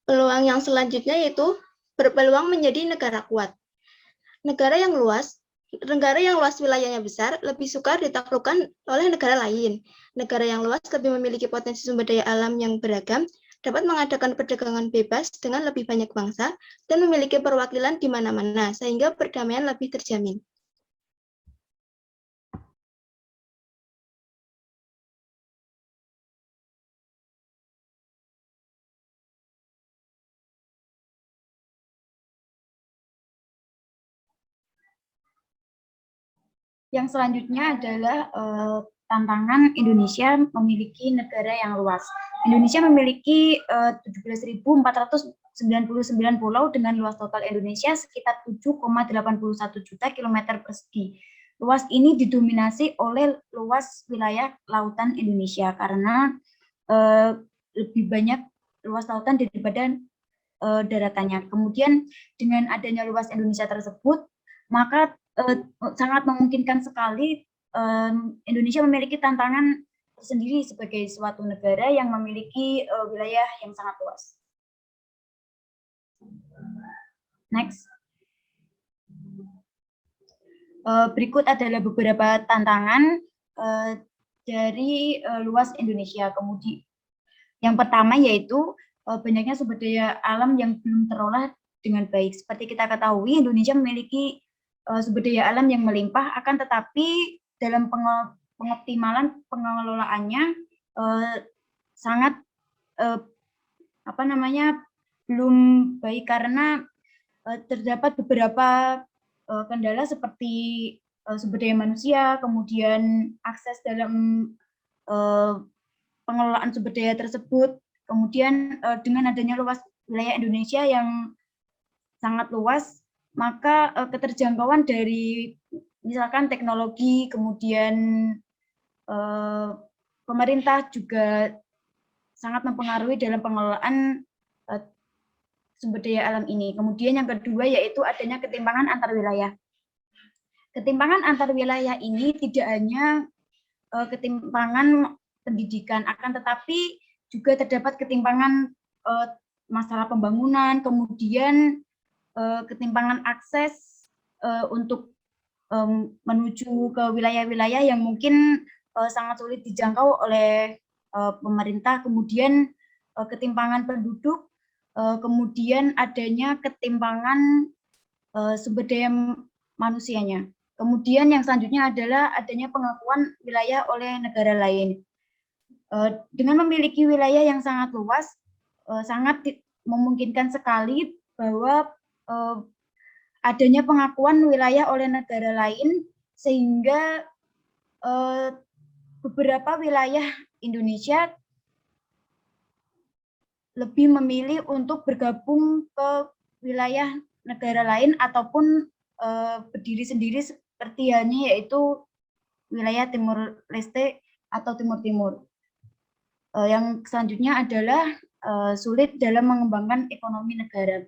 peluang yang selanjutnya yaitu berpeluang menjadi negara kuat. Negara yang luas wilayahnya besar lebih sukar ditaklukkan oleh negara lain. Negara yang luas lebih memiliki potensi sumber daya alam yang beragam, dapat mengadakan perdagangan bebas dengan lebih banyak bangsa, dan memiliki perwakilan di mana-mana, sehingga perdamaian lebih terjamin. Yang selanjutnya adalah tantangan Indonesia memiliki negara yang luas. Indonesia memiliki 17.499 pulau dengan luas total Indonesia sekitar 7,81 juta kilometer persegi. Luas ini didominasi oleh luas wilayah lautan Indonesia karena lebih banyak luas lautan daripada daratannya. Kemudian dengan adanya luas Indonesia tersebut, maka sangat memungkinkan sekali Indonesia memiliki tantangan tersendiri sebagai suatu negara yang memiliki wilayah yang sangat luas. Next. Berikut adalah beberapa tantangan dari luas Indonesia. Kemudian yang pertama yaitu banyaknya sumber daya alam yang belum terolah dengan baik. Seperti kita ketahui, Indonesia memiliki sumber daya alam yang melimpah, akan tetapi dalam pengoptimalan pengelolaannya sangat belum baik karena terdapat beberapa kendala seperti sumber daya manusia, kemudian akses dalam pengelolaan sumber daya tersebut, kemudian dengan adanya luas wilayah Indonesia yang sangat luas, maka keterjangkauan dari misalkan teknologi, kemudian pemerintah juga sangat mempengaruhi dalam pengelolaan sumber daya alam ini. Kemudian yang kedua yaitu adanya ketimpangan antar wilayah. Ketimpangan antar wilayah ini tidak hanya ketimpangan pendidikan, akan tetapi juga terdapat ketimpangan masalah pembangunan, kemudian ketimpangan akses untuk menuju ke wilayah-wilayah yang mungkin sangat sulit dijangkau oleh pemerintah, kemudian ketimpangan penduduk, kemudian adanya ketimpangan sumber daya manusianya. Kemudian yang selanjutnya adalah adanya pengakuan wilayah oleh negara lain. Dengan memiliki wilayah yang sangat luas, sangat memungkinkan sekali bahwa adanya pengakuan wilayah oleh negara lain sehingga beberapa wilayah Indonesia lebih memilih untuk bergabung ke wilayah negara lain ataupun berdiri sendiri seperti halnya yaitu wilayah Timur Leste atau Timur Timur. Yang selanjutnya adalah sulit dalam mengembangkan ekonomi negara.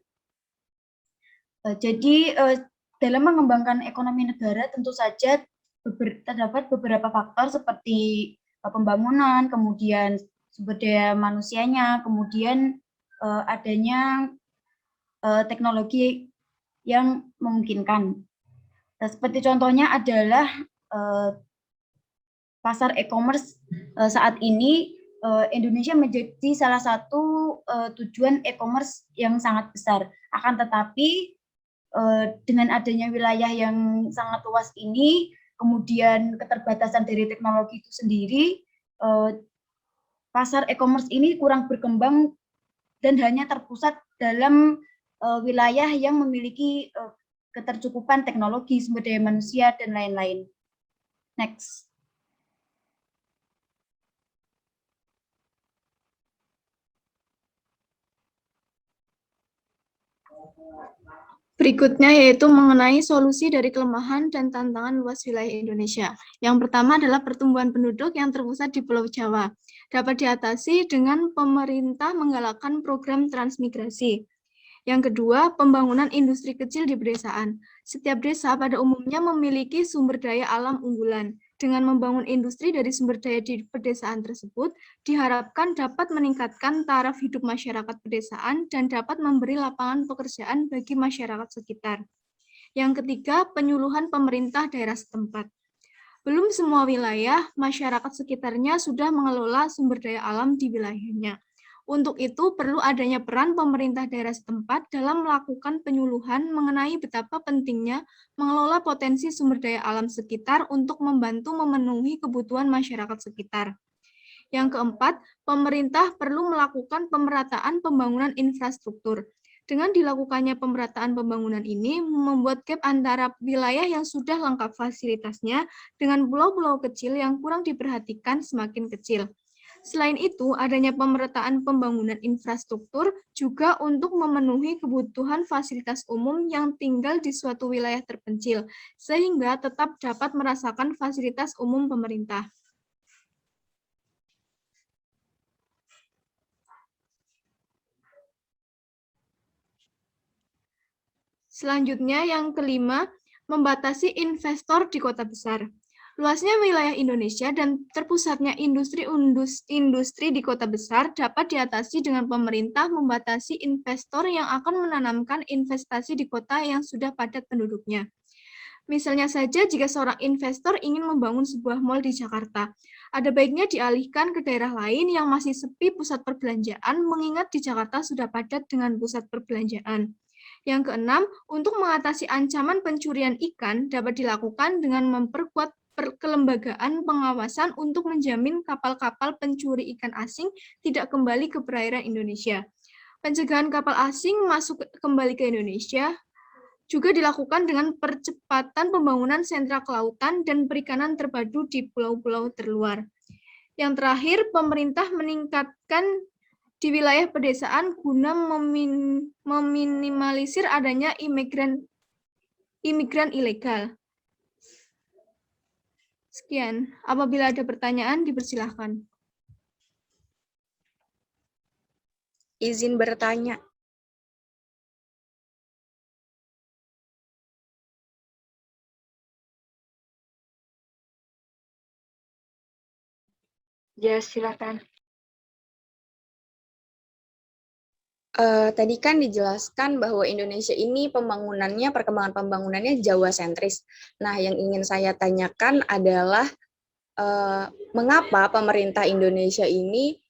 Jadi dalam mengembangkan ekonomi negara tentu saja terdapat beberapa faktor seperti pembangunan, kemudian sumber daya manusianya, kemudian adanya teknologi yang memungkinkan. Seperti contohnya adalah pasar e-commerce saat ini Indonesia menjadi salah satu tujuan e-commerce yang sangat besar. Akan tetapi dengan adanya wilayah yang sangat luas ini, kemudian keterbatasan dari teknologi itu sendiri, pasar e-commerce ini kurang berkembang dan hanya terpusat dalam wilayah yang memiliki ketercukupan teknologi, sumber daya manusia, dan lain-lain. Next. Berikutnya yaitu mengenai solusi dari kelemahan dan tantangan luas wilayah Indonesia. Yang pertama adalah pertumbuhan penduduk yang terpusat di Pulau Jawa. Dapat diatasi dengan pemerintah menggalakkan program transmigrasi. Yang kedua, pembangunan industri kecil di pedesaan. Setiap desa pada umumnya memiliki sumber daya alam unggulan. Dengan membangun industri dari sumber daya di pedesaan tersebut, diharapkan dapat meningkatkan taraf hidup masyarakat pedesaan dan dapat memberi lapangan pekerjaan bagi masyarakat sekitar. Yang ketiga, penyuluhan pemerintah daerah setempat. Belum semua wilayah, masyarakat sekitarnya sudah mengelola sumber daya alam di wilayahnya. Untuk itu, perlu adanya peran pemerintah daerah setempat dalam melakukan penyuluhan mengenai betapa pentingnya mengelola potensi sumber daya alam sekitar untuk membantu memenuhi kebutuhan masyarakat sekitar. Yang keempat, pemerintah perlu melakukan pemerataan pembangunan infrastruktur. Dengan dilakukannya pemerataan pembangunan ini, membuat gap antara wilayah yang sudah lengkap fasilitasnya dengan pulau-pulau kecil yang kurang diperhatikan semakin kecil. Selain itu, adanya pemerataan pembangunan infrastruktur juga untuk memenuhi kebutuhan fasilitas umum yang tinggal di suatu wilayah terpencil, sehingga tetap dapat merasakan fasilitas umum pemerintah. Selanjutnya, yang kelima, membatasi investor di kota besar. Luasnya wilayah Indonesia dan terpusatnya industri di kota besar dapat diatasi dengan pemerintah membatasi investor yang akan menanamkan investasi di kota yang sudah padat penduduknya. Misalnya saja jika seorang investor ingin membangun sebuah mal di Jakarta, ada baiknya dialihkan ke daerah lain yang masih sepi pusat perbelanjaan mengingat di Jakarta sudah padat dengan pusat perbelanjaan. Yang keenam, untuk mengatasi ancaman pencurian ikan dapat dilakukan dengan memperkuat kelembagaan pengawasan untuk menjamin kapal-kapal pencuri ikan asing tidak kembali ke perairan Indonesia. Pencegahan kapal asing masuk kembali ke Indonesia juga dilakukan dengan percepatan pembangunan sentra kelautan dan perikanan terpadu di pulau-pulau terluar. Yang terakhir, pemerintah meningkatkan di wilayah pedesaan guna meminimalisir adanya imigran ilegal. Sekian, apabila ada pertanyaan dipersilahkan. Izin bertanya. Ya, silakan. Tadi kan dijelaskan bahwa Indonesia ini perkembangan pembangunannya Jawa sentris. Nah, yang ingin saya tanyakan adalah mengapa pemerintah Indonesia ini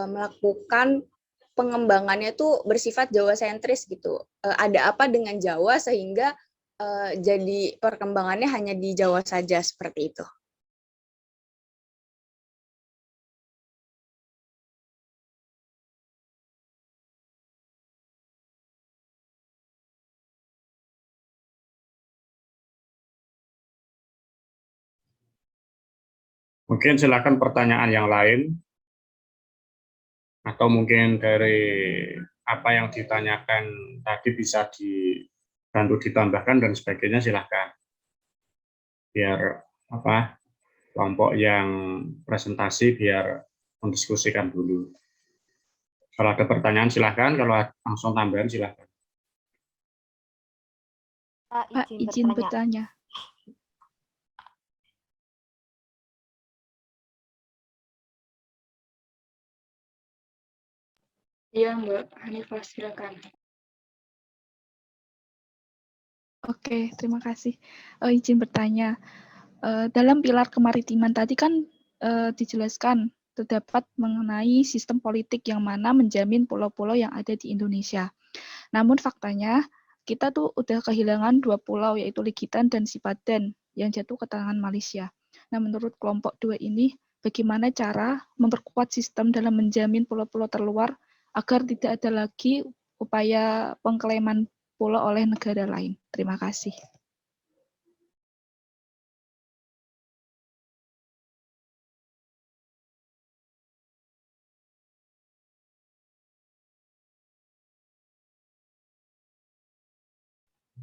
melakukan pengembangannya itu bersifat Jawa sentris gitu. Ada apa dengan Jawa sehingga jadi perkembangannya hanya di Jawa saja seperti itu? Mungkin silakan pertanyaan yang lain, atau mungkin dari apa yang ditanyakan tadi bisa dibantu ditambahkan dan sebagainya, silakan. Biar apa kelompok yang presentasi biar mendiskusikan dulu. Kalau ada pertanyaan silakan, kalau langsung tambahan silakan. Pak, izin bertanya. Iya, Mbak Hanifah, silakan. Oke, terima kasih. Izin bertanya. Dalam pilar kemaritiman tadi kan dijelaskan terdapat mengenai sistem politik yang mana menjamin pulau-pulau yang ada di Indonesia. Namun faktanya kita tuh udah kehilangan 2 pulau yaitu Ligitan dan Sipadan yang jatuh ke tangan Malaysia. Nah, menurut kelompok 2 ini bagaimana cara memperkuat sistem dalam menjamin pulau-pulau terluar agar tidak ada lagi upaya pengklaiman pulau oleh negara lain. Terima kasih.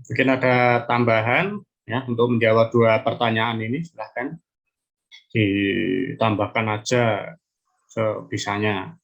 Mungkin ada tambahan ya untuk menjawab 2 pertanyaan ini, silahkan ditambahkan aja sebisanya.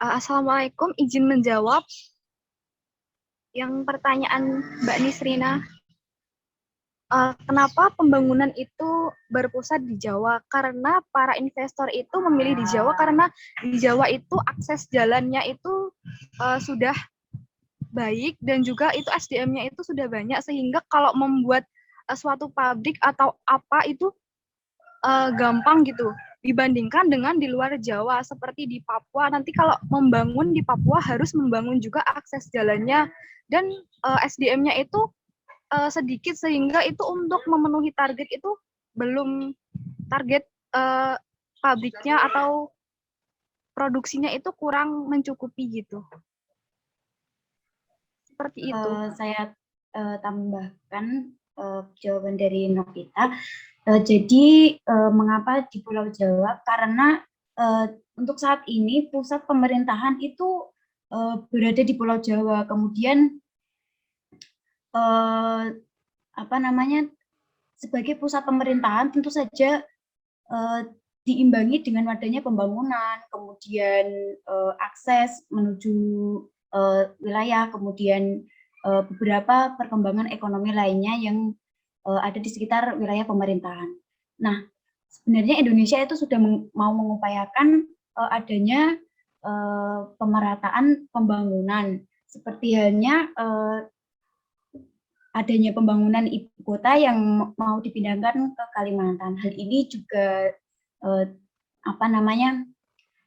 Assalamualaikum, izin menjawab yang pertanyaan Mbak Nisrina. Kenapa pembangunan itu berpusat di Jawa? Karena para investor itu memilih di Jawa karena di Jawa itu akses jalannya itu sudah baik dan juga itu SDM-nya itu sudah banyak sehingga kalau membuat suatu pabrik atau apa itu gampang gitu dibandingkan dengan di luar Jawa seperti di Papua. Nanti kalau membangun di Papua harus membangun juga akses jalannya dan SDM-nya itu sedikit sehingga itu untuk memenuhi target itu belum target pabriknya atau produksinya itu kurang mencukupi gitu. Seperti itu. Saya tambahkan jawaban dari Novita. Jadi mengapa di Pulau Jawa? Karena untuk saat ini pusat pemerintahan itu berada di Pulau Jawa. Kemudian sebagai pusat pemerintahan tentu saja diimbangi dengan adanya pembangunan, kemudian akses menuju wilayah, kemudian beberapa perkembangan ekonomi lainnya yang ada di sekitar wilayah pemerintahan. Nah, sebenarnya Indonesia itu sudah mau mengupayakan adanya pemerataan pembangunan, seperti halnya adanya pembangunan ibu kota yang mau dipindahkan ke Kalimantan. Hal ini juga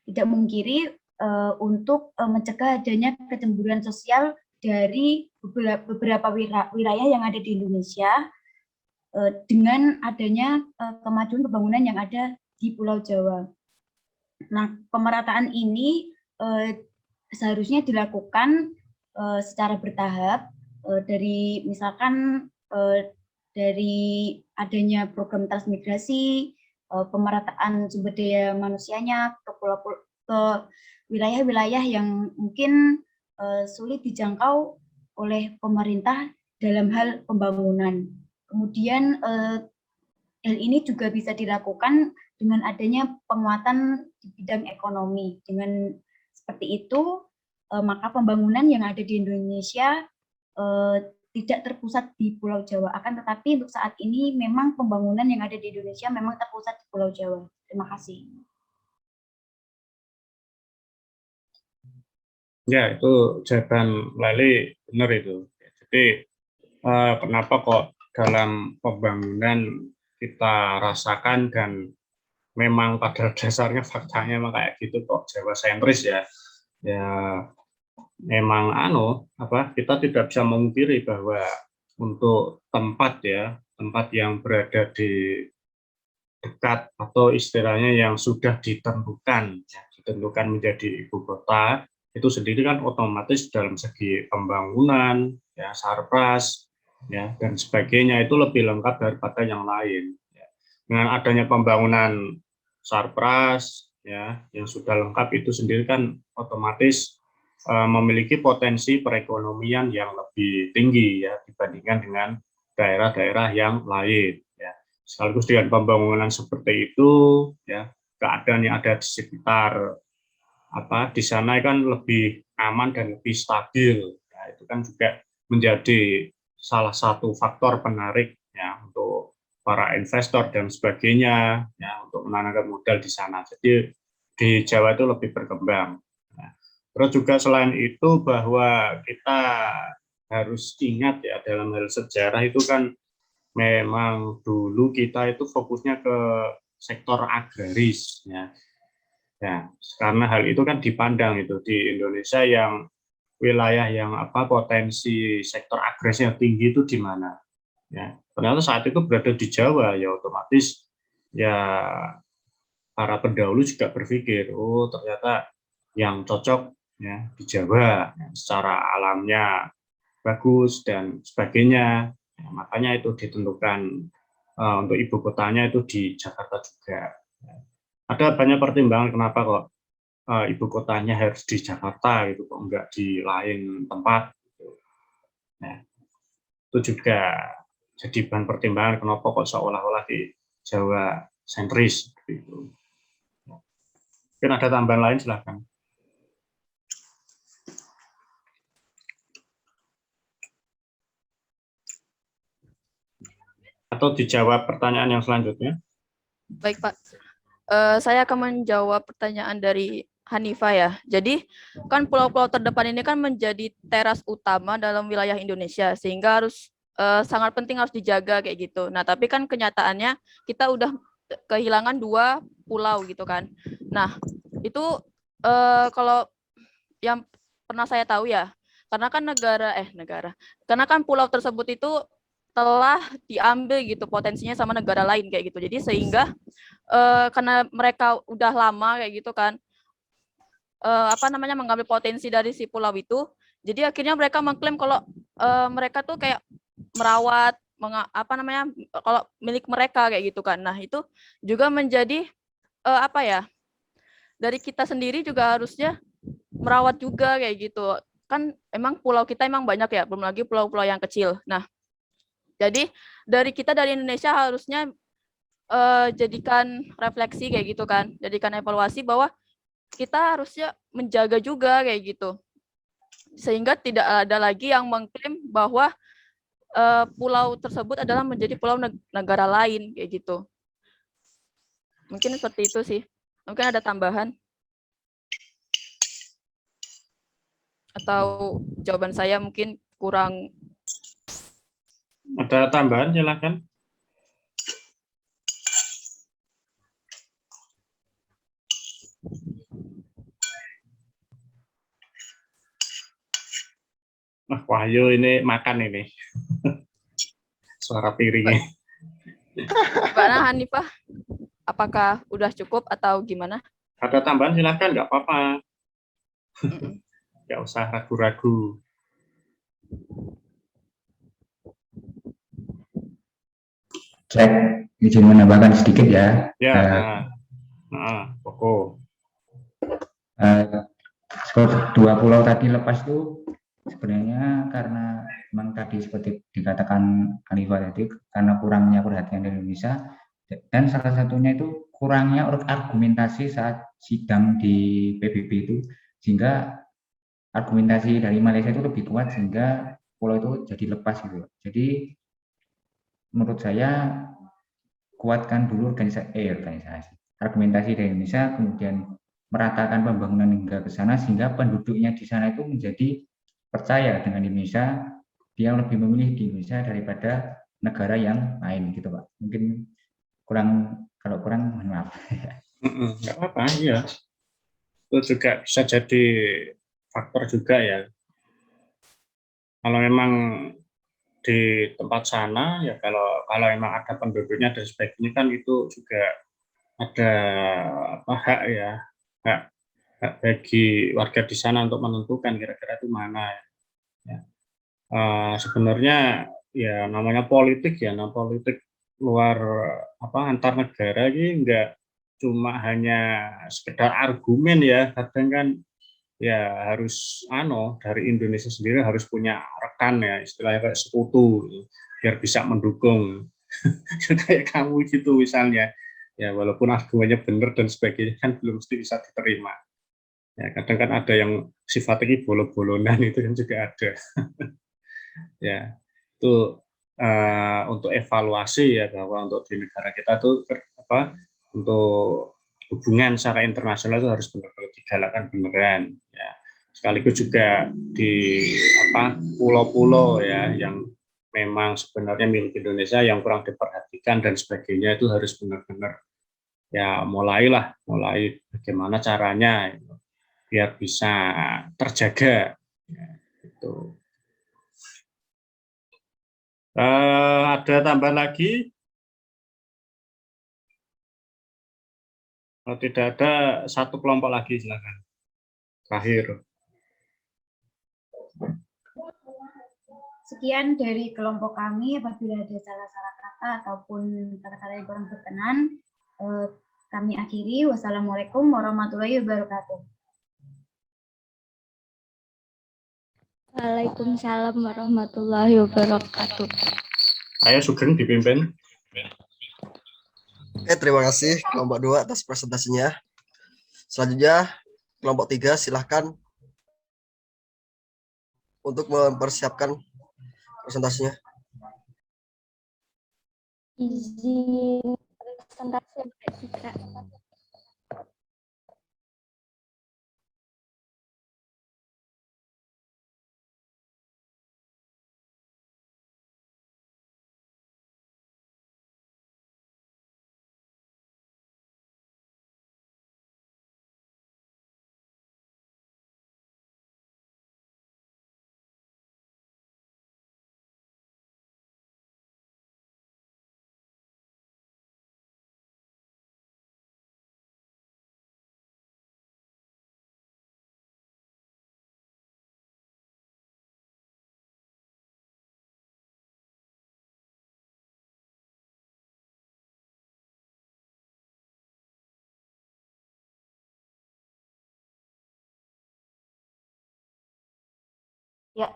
tidak memungkiri untuk mencegah adanya kecemburuan sosial dari beberapa wilayah yang ada di Indonesia dengan adanya kemajuan pembangunan yang ada di Pulau Jawa. Nah, pemerataan ini seharusnya dilakukan secara bertahap dari misalkan dari adanya program transmigrasi, pemerataan sumber daya manusianya ke wilayah-wilayah yang mungkin sulit dijangkau oleh pemerintah dalam hal pembangunan. Kemudian hal ini juga bisa dilakukan dengan adanya penguatan di bidang ekonomi. Dengan seperti itu, maka pembangunan yang ada di Indonesia tidak terpusat di Pulau Jawa. Akan tetapi untuk saat ini memang pembangunan yang ada di Indonesia memang terpusat di Pulau Jawa. Terima kasih. Ya, itu jawaban Lali benar itu. Jadi kenapa kok dalam pembangunan kita rasakan dan memang pada dasarnya faktanya memang kayak gitu kok Jawa sentris ya. Ya memang kita tidak bisa memungkiri bahwa untuk tempat yang berada di dekat atau istilahnya yang sudah ditentukan menjadi ibu kota itu sendiri kan otomatis dalam segi pembangunan, ya sarpras, ya dan sebagainya itu lebih lengkap daripada yang lain. Ya. Dengan adanya pembangunan sarpras, ya yang sudah lengkap itu sendiri kan otomatis memiliki potensi perekonomian yang lebih tinggi ya dibandingkan dengan daerah-daerah yang lain. Ya. Sekaligus dengan pembangunan seperti itu, ya keadaan yang ada di sekitar di sana kan lebih aman dan lebih stabil. Nah, itu kan juga menjadi salah satu faktor penarik ya untuk para investor dan sebagainya ya untuk menanamkan modal di sana. Jadi di Jawa itu lebih berkembang. Nah, terus juga selain itu bahwa kita harus ingat ya dalam hal sejarah itu kan memang dulu kita itu fokusnya ke sektor agraris ya. Ya, karena hal itu kan dipandang itu di Indonesia yang wilayah yang potensi sektor agrarisnya tinggi itu di mana? Ya, ternyata saat itu berada di Jawa ya otomatis ya para pendahulu juga berpikir ternyata yang cocok ya di Jawa ya, secara alamnya bagus dan sebagainya. Ya, makanya itu ditentukan untuk ibu kotanya itu di Jakarta juga. Ada banyak pertimbangan kenapa kok ibu kotanya harus di Jakarta gitu, kok enggak di lain tempat. Gitu. Nah, itu juga jadi bahan pertimbangan kenapa kok seolah-olah di Jawa sentris. Gitu. Mungkin ada tambahan lain silahkan. Atau dijawab pertanyaan yang selanjutnya. Baik Pak. Saya akan menjawab pertanyaan dari Hanifah ya. Jadi kan pulau-pulau terdepan ini kan menjadi teras utama dalam wilayah Indonesia sehingga harus sangat penting harus dijaga kayak gitu. Nah tapi kan kenyataannya kita udah kehilangan 2 pulau gitu kan. Nah itu kalau yang pernah saya tahu ya karena kan karena kan pulau tersebut itu telah diambil gitu potensinya sama negara lain kayak gitu. Jadi sehingga karena mereka udah lama kayak gitu kan mengambil potensi dari si pulau itu. Jadi akhirnya mereka mengklaim kalau mereka tuh kayak merawat kalau milik mereka kayak gitu kan. Nah, itu juga menjadi dari kita sendiri juga harusnya merawat juga kayak gitu. Kan emang pulau kita emang banyak ya, belum lagi pulau-pulau yang kecil. Nah, jadi dari Indonesia harusnya jadikan refleksi kayak gitu kan, jadikan evaluasi bahwa kita harusnya menjaga juga kayak gitu, sehingga tidak ada lagi yang mengklaim bahwa pulau tersebut adalah menjadi pulau negara lain kayak gitu. Mungkin seperti itu sih. Mungkin ada tambahan atau jawaban saya mungkin kurang. Ada tambahan silakan. Wahyu ini makan ini. Suara piringnya. Gimana Hanifah? Apakah udah cukup atau gimana? Ada tambahan silakan, nggak apa-apa. Nggak usah ragu-ragu. Saya izin menambahkan sedikit ya. Ya, pokok. Dua pulau tadi lepas itu sebenarnya karena memang tadi seperti dikatakan Hanifah tadi karena kurangnya perhatian dari Indonesia dan salah satunya itu kurangnya argumentasi saat sidang di PBB itu sehingga argumentasi dari Malaysia itu lebih kuat sehingga pulau itu jadi lepas gitu. Jadi menurut saya kuatkan dulu organisasi argumentasi dari Indonesia, kemudian meratakan pembangunan hingga ke sana sehingga penduduknya di sana itu menjadi percaya dengan Indonesia, dia lebih memilih di Indonesia daripada negara yang lain gitu Pak. Mungkin kalau kurang mohon maaf. Nggak apa-apa ya. Itu juga bisa jadi faktor juga ya. Kalau memang di tempat sana ya kalau memang ada penduduknya dan sebagainya kan itu juga ada hak ya, hak bagi warga di sana untuk menentukan kira-kira itu mana ya. Sebenarnya ya namanya politik ya, politik luar antar negara ini enggak cuma hanya sekedar argumen ya, kadang kan ya harus dari Indonesia sendiri harus punya rekan ya, istilahnya kayak sekutu biar bisa mendukung. Kayak kamu gitu misalnya ya, walaupun argumennya benar dan sebagainya kan belum mesti bisa diterima ya, kadang kan ada yang sifatnya bolon-bolonan itu kan juga ada. Ya itu untuk evaluasi ya, bahwa untuk di negara kita tuh untuk hubungan secara internasional itu harus benar-benar digalakkan beneran ya. Sekaligus juga di pulau-pulau ya yang memang sebenarnya milik Indonesia yang kurang diperhatikan dan sebagainya itu harus benar-benar ya mulai bagaimana caranya biar bisa terjaga ya, gitu. Ada tambahan lagi? Kalau tidak ada, satu kelompok lagi silakan. Terakhir. Sekian dari kelompok kami. Apabila ada salah-salah kata ataupun kata-kata yang kurang berkenan, kami akhiri. Wassalamualaikum warahmatullahi wabarakatuh. Waalaikumsalam warahmatullahi wabarakatuh. Ayo Sugeng dipimpin. Terima kasih kelompok 2 atas presentasinya. Selanjutnya kelompok 3 silahkan untuk mempersiapkan presentasinya. Izin presentasi Mbak Citra. Ya,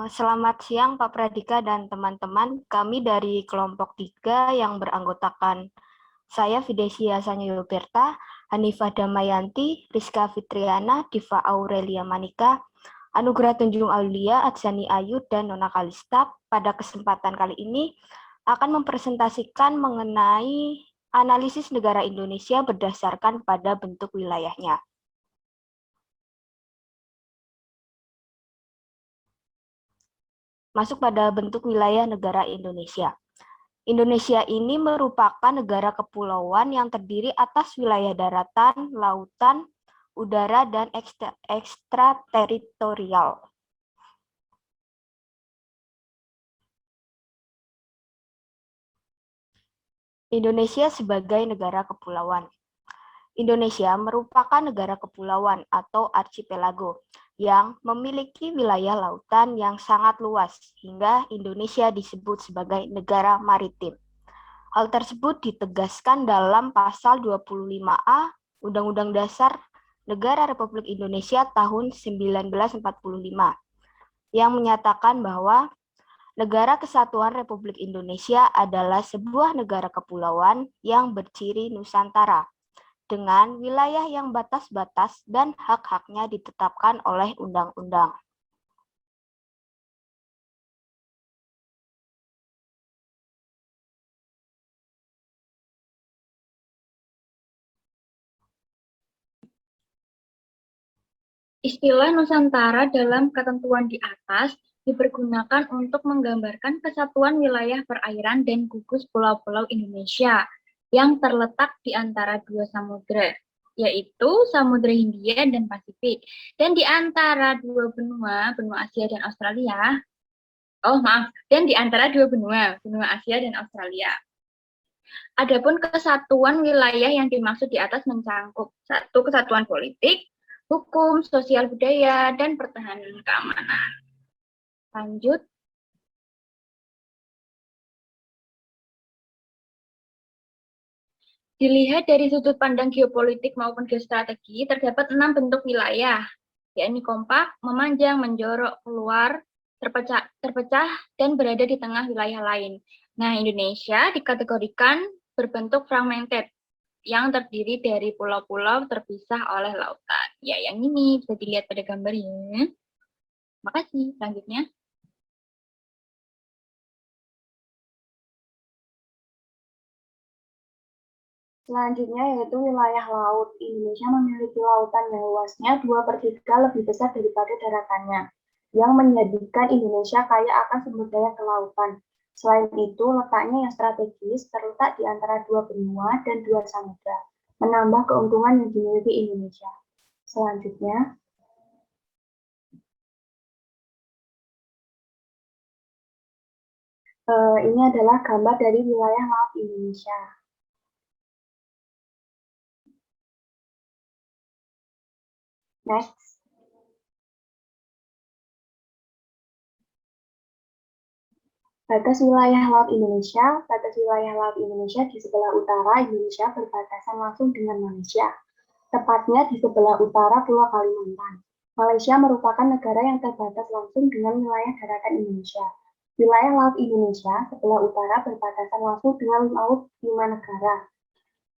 selamat siang Pak Pradika dan teman-teman. Kami dari kelompok 3 yang beranggotakan saya Fidesia Sanyoberta, Hanifah Damayanti, Rizka Fitriana, Diva Aurelia Manika, Anugerah Tunjung Aulia, Atsani Ayu, dan Nona Kalista. Pada kesempatan kali ini akan mempresentasikan mengenai analisis negara Indonesia berdasarkan pada bentuk wilayahnya. Masuk pada bentuk wilayah negara Indonesia. Indonesia ini merupakan negara kepulauan yang terdiri atas wilayah daratan, lautan, udara, dan ekstrateritorial. Indonesia sebagai negara kepulauan. Indonesia merupakan negara kepulauan atau archipelago yang memiliki wilayah lautan yang sangat luas, hingga Indonesia disebut sebagai negara maritim. Hal tersebut ditegaskan dalam pasal 25A Undang-Undang Dasar Negara Republik Indonesia tahun 1945, yang menyatakan bahwa Negara Kesatuan Republik Indonesia adalah sebuah negara kepulauan yang berciri Nusantara, dengan wilayah yang batas-batas dan hak-haknya ditetapkan oleh undang-undang. Istilah Nusantara dalam ketentuan di atas dipergunakan untuk menggambarkan kesatuan wilayah perairan dan gugus pulau-pulau Indonesia yang terletak di antara dua samudra, yaitu Samudra Hindia dan Pasifik, dan di antara dua benua, benua Asia dan Australia. Dan di antara dua benua, benua Asia dan Australia. Adapun kesatuan wilayah yang dimaksud di atas mencangkup satu kesatuan politik, hukum, sosial budaya, dan pertahanan keamanan. Lanjut. Dilihat dari sudut pandang geopolitik maupun geostrategi, terdapat 6 bentuk wilayah, yakni kompak, memanjang, menjorok, keluar, terpecah, dan berada di tengah wilayah lain. Nah, Indonesia dikategorikan berbentuk fragmented, yang terdiri dari pulau-pulau terpisah oleh lautan. Ya, yang ini bisa dilihat pada gambarnya. Makasih. Selanjutnya. Selanjutnya yaitu wilayah laut. Indonesia memiliki lautan yang luasnya 2/3 lebih besar daripada daratannya, yang menjadikan Indonesia kaya akan sumber daya kelautan. Selain itu, letaknya yang strategis terletak di antara dua benua dan dua samudra, menambah keuntungan yang dimiliki Indonesia. Selanjutnya, ini adalah gambar dari wilayah laut Indonesia. Next. Batas wilayah laut Indonesia. Batas wilayah laut Indonesia di sebelah utara Indonesia berbatasan langsung dengan Malaysia. Tepatnya di sebelah utara Pulau Kalimantan. Malaysia merupakan negara yang terbatas langsung dengan wilayah daratan Indonesia. Wilayah laut Indonesia sebelah utara berbatasan langsung dengan laut 5 negara,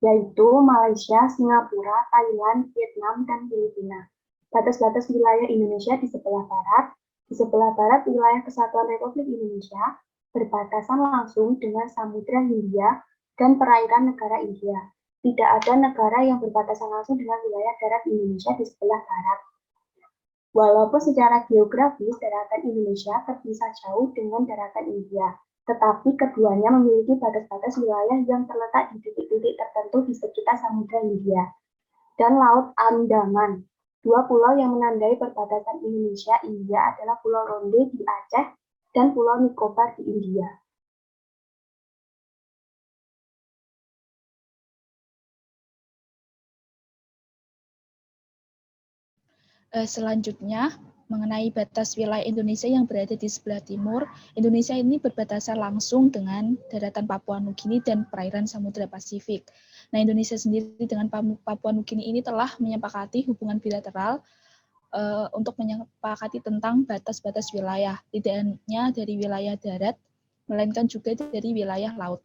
yaitu Malaysia, Singapura, Thailand, Vietnam, dan Filipina. Batas-batas wilayah Indonesia di sebelah barat wilayah Kesatuan Republik Indonesia berbatasan langsung dengan Samudra Hindia dan perairan negara India. Tidak ada negara yang berbatasan langsung dengan wilayah darat Indonesia di sebelah barat. Walaupun secara geografis daratan Indonesia terpisah jauh dengan daratan India, tetapi keduanya memiliki batas-batas wilayah yang terletak di titik-titik tertentu di sekitar Samudra Hindia dan Laut Andaman. Dua pulau yang menandai perbatasan Indonesia-India adalah Pulau Ronde di Aceh dan Pulau Nicobar di India. Selanjutnya, mengenai batas wilayah Indonesia yang berada di sebelah timur, Indonesia ini berbatasan langsung dengan daratan Papua Nugini dan perairan Samudra Pasifik. Nah, Indonesia sendiri dengan Papua Nugini ini telah menyepakati hubungan bilateral untuk menyepakati tentang batas-batas wilayah, tidak hanya dari wilayah darat, melainkan juga dari wilayah laut.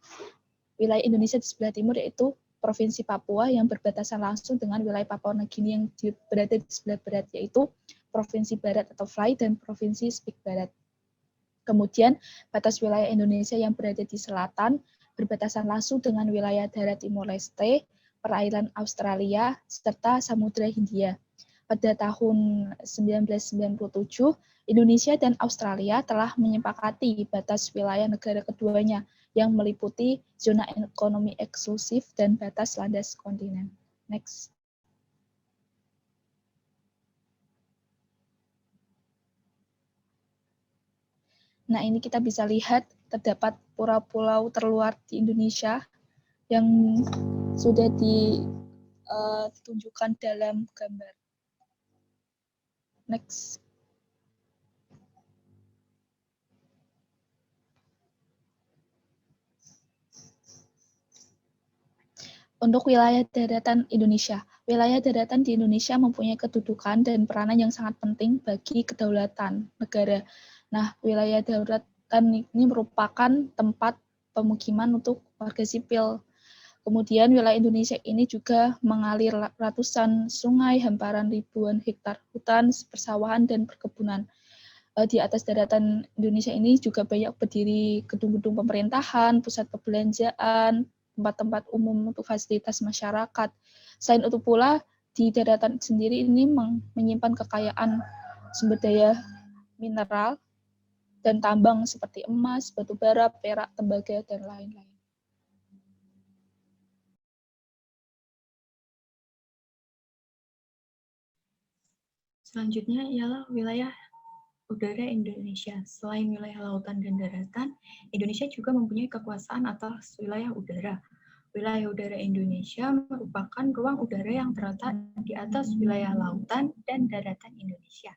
Wilayah Indonesia di sebelah timur yaitu Provinsi Papua yang berbatasan langsung dengan wilayah Papua Nugini yang berada di sebelah barat, yaitu Provinsi Barat atau Fly dan Provinsi Spik Barat. Kemudian batas wilayah Indonesia yang berada di selatan berbatasan langsung dengan wilayah darat Timor Leste, perairan Australia, serta Samudra Hindia. Pada tahun 1997, Indonesia dan Australia telah menyepakati batas wilayah negara keduanya yang meliputi zona ekonomi eksklusif dan batas landas kontinen. Next. Nah, ini kita bisa lihat terdapat pulau-pulau terluar di Indonesia yang sudah ditunjukkan dalam gambar. Next. Untuk wilayah daratan Indonesia. Wilayah daratan di Indonesia mempunyai kedudukan dan peranan yang sangat penting bagi kedaulatan negara. Nah, wilayah daratan ini merupakan tempat pemukiman untuk warga sipil. Kemudian wilayah Indonesia ini juga mengalir ratusan sungai, hamparan ribuan hektar hutan, persawahan, dan perkebunan. Di atas daratan Indonesia ini juga banyak berdiri gedung-gedung pemerintahan, pusat perbelanjaan, tempat-tempat umum untuk fasilitas masyarakat. Selain itu pula, di daratan sendiri ini menyimpan kekayaan sumber daya mineral dan tambang seperti emas, batu bara, perak, tembaga, dan lain-lain. Selanjutnya ialah wilayah udara Indonesia. Selain wilayah lautan dan daratan, Indonesia juga mempunyai kekuasaan atas wilayah udara. Wilayah udara Indonesia merupakan ruang udara yang terletak di atas wilayah lautan dan daratan Indonesia.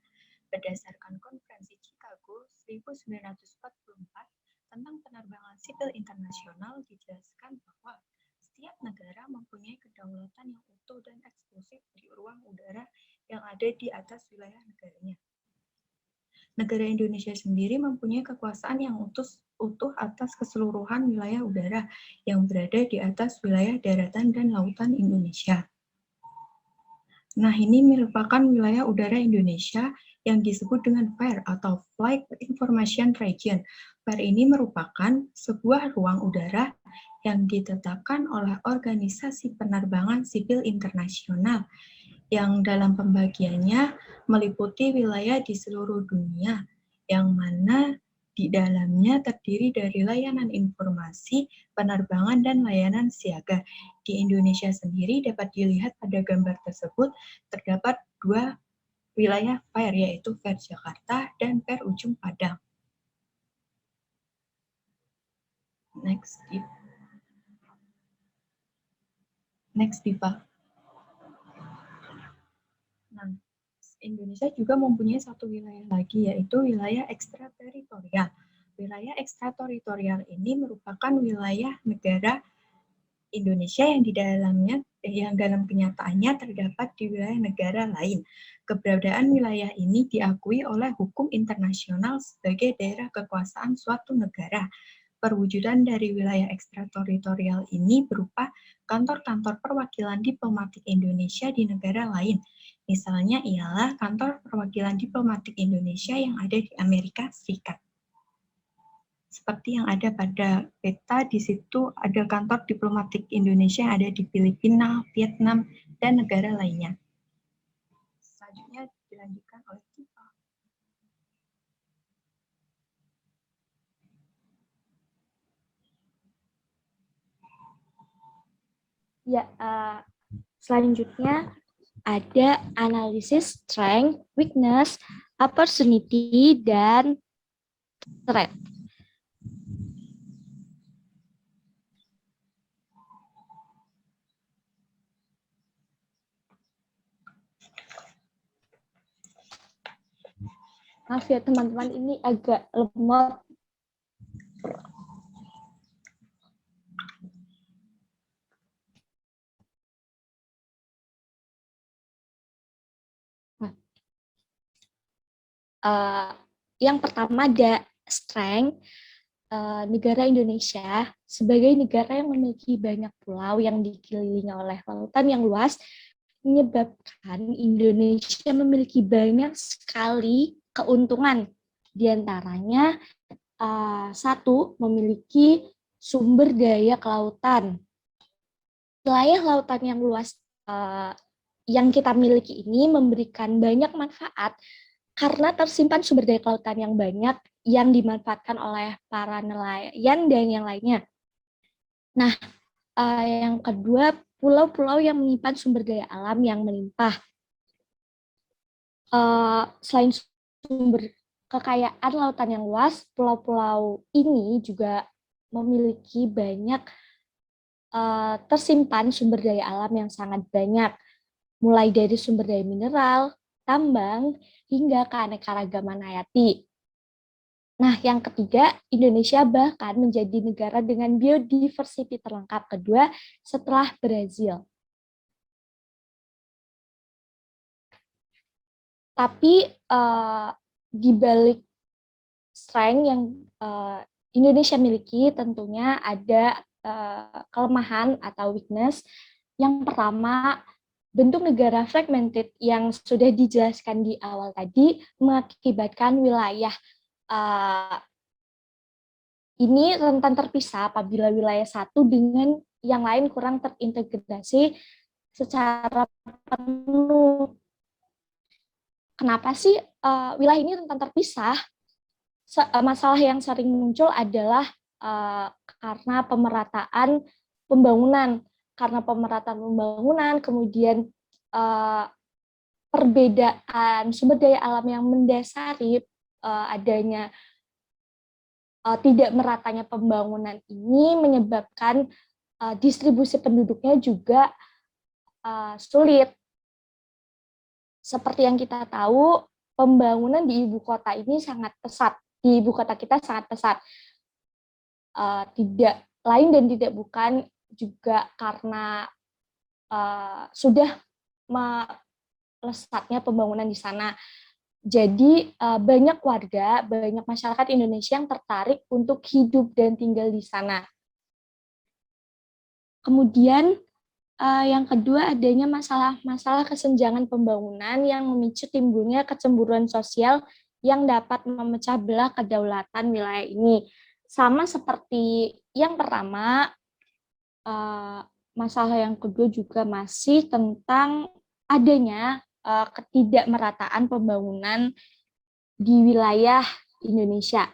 Berdasarkan Konferensi Chicago 1944 tentang penerbangan sipil internasional, dijelaskan bahwa setiap negara mempunyai kedaulatan yang utuh dan eksklusif di ruang udara yang ada di atas wilayah negaranya. Negara Indonesia sendiri mempunyai kekuasaan yang utuh atas keseluruhan wilayah udara yang berada di atas wilayah daratan dan lautan Indonesia. Nah, ini merupakan wilayah udara Indonesia yang disebut dengan FAIR atau Flight Information Region. FAIR ini merupakan sebuah ruang udara yang ditetapkan oleh Organisasi Penerbangan Sipil Internasional yang dalam pembagiannya meliputi wilayah di seluruh dunia, yang mana di dalamnya terdiri dari layanan informasi, penerbangan, dan layanan siaga. Di Indonesia sendiri dapat dilihat pada gambar tersebut terdapat dua wilayah FAIR, yaitu FAIR Jakarta dan FAIR Ujung Padang. Next, Diva. Nah, Indonesia juga mempunyai satu wilayah lagi, yaitu wilayah ekstrateritorial. Wilayah ekstrateritorial ini merupakan wilayah negara Indonesia yang di dalamnya, yang dalam kenyataannya terdapat di wilayah negara lain. Keberadaan wilayah ini diakui oleh hukum internasional sebagai daerah kekuasaan suatu negara. Perwujudan dari wilayah ekstrateritorial ini berupa kantor-kantor perwakilan diplomatik Indonesia di negara lain. Misalnya ialah kantor perwakilan diplomatik Indonesia yang ada di Amerika Serikat. Seperti yang ada pada peta, di situ ada kantor diplomatik Indonesia yang ada di Filipina, Vietnam, dan negara lainnya. Selanjutnya dilanjutkan oleh Tifa. Ya, selanjutnya ada analisis strength, weakness, opportunity, dan threat. Maaf ya teman-teman, ini agak lemot. Yang pertama ada strength. Negara Indonesia sebagai negara yang memiliki banyak pulau yang dikelilingi oleh lautan yang luas menyebabkan Indonesia memiliki banyak sekali keuntungan. Di antaranya satu, memiliki sumber daya kelautan. Wilayah lautan yang luas yang kita miliki ini memberikan banyak manfaat karena tersimpan sumber daya kelautan yang banyak yang dimanfaatkan oleh para nelayan dan yang lainnya. Nah, yang kedua, pulau-pulau yang menyimpan sumber daya alam yang melimpah. Selain sumber kekayaan lautan yang luas, pulau-pulau ini juga memiliki banyak tersimpan sumber daya alam yang sangat banyak, mulai dari sumber daya mineral, tambang, hingga keanekaragaman hayati. Nah, yang ketiga, Indonesia bahkan menjadi negara dengan biodiversity terlengkap kedua setelah Brazil. Tapi di balik strength yang Indonesia miliki tentunya ada kelemahan atau weakness. Yang pertama, bentuk negara fragmented yang sudah dijelaskan di awal tadi mengakibatkan wilayah ini rentan terpisah apabila wilayah satu dengan yang lain kurang terintegrasi secara penuh. Kenapa sih wilayah ini rentan terpisah? Masalah yang sering muncul adalah karena pemerataan pembangunan. Karena pemerataan pembangunan, kemudian perbedaan sumber daya alam yang mendasari adanya tidak meratanya pembangunan ini menyebabkan distribusi penduduknya juga sulit. Seperti yang kita tahu, pembangunan di ibu kota ini sangat pesat. Di ibu kota kita sangat pesat. Tidak lain dan tidak bukan juga karena sudah melesatnya pembangunan di sana. Jadi banyak warga, banyak masyarakat Indonesia yang tertarik untuk hidup dan tinggal di sana. Kemudian yang kedua adanya masalah kesenjangan pembangunan yang memicu timbulnya kecemburuan sosial yang dapat memecah belah kedaulatan wilayah ini. Sama seperti yang pertama, masalah yang kedua juga masih tentang adanya ketidakmerataan pembangunan di wilayah Indonesia.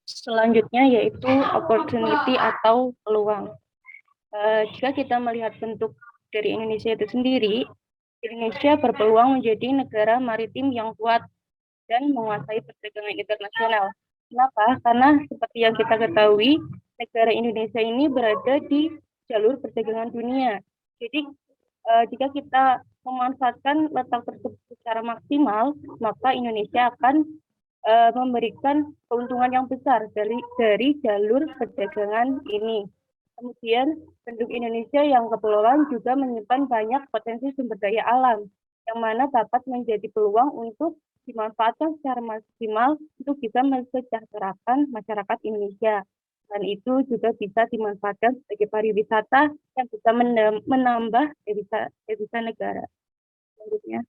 Selanjutnya yaitu opportunity atau peluang. Jika kita melihat bentuk dari Indonesia itu sendiri, Indonesia berpeluang menjadi negara maritim yang kuat dan menguasai perdagangan internasional. Kenapa? Karena seperti yang kita ketahui, negara Indonesia ini berada di jalur perdagangan dunia. Jadi jika kita memanfaatkan letak tersebut secara maksimal, maka Indonesia akan memberikan keuntungan yang besar dari jalur perdagangan ini. Kemudian penduduk Indonesia yang kepulauan juga menyimpan banyak potensi sumber daya alam yang mana dapat menjadi peluang untuk dimanfaatkan secara maksimal untuk bisa mensejahterakan masyarakat Indonesia. Dan itu juga bisa dimanfaatkan sebagai pariwisata yang bisa menambah devisa negara. Selanjutnya.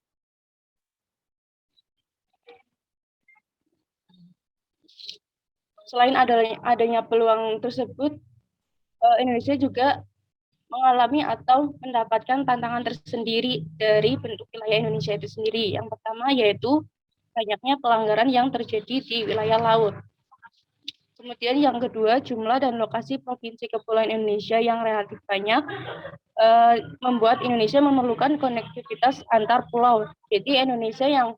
Selain adanya peluang tersebut, Indonesia juga mengalami atau mendapatkan tantangan tersendiri dari bentuk wilayah Indonesia itu sendiri. Yang pertama yaitu banyaknya pelanggaran yang terjadi di wilayah laut. Kemudian yang kedua, jumlah dan lokasi provinsi kepulauan Indonesia yang relatif banyak membuat Indonesia memerlukan konektivitas antar pulau. Jadi Indonesia yang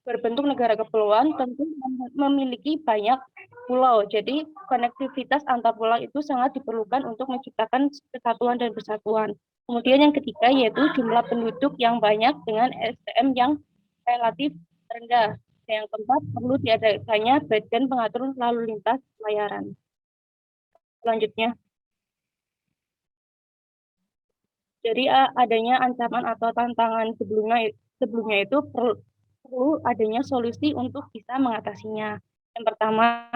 berbentuk negara kepulauan tentu memiliki banyak pulau. Jadi konektivitas antar pulau itu sangat diperlukan untuk menciptakan kesatuan dan persatuan. Kemudian yang ketiga yaitu jumlah penduduk yang banyak dengan SDM yang relatif rendah. Yang keempat, perlu diadakannya badan pengatur lalu lintas pelayaran. Selanjutnya. Jadi adanya ancaman atau tantangan sebelumnya itu perlu adanya solusi untuk bisa mengatasinya. Yang pertama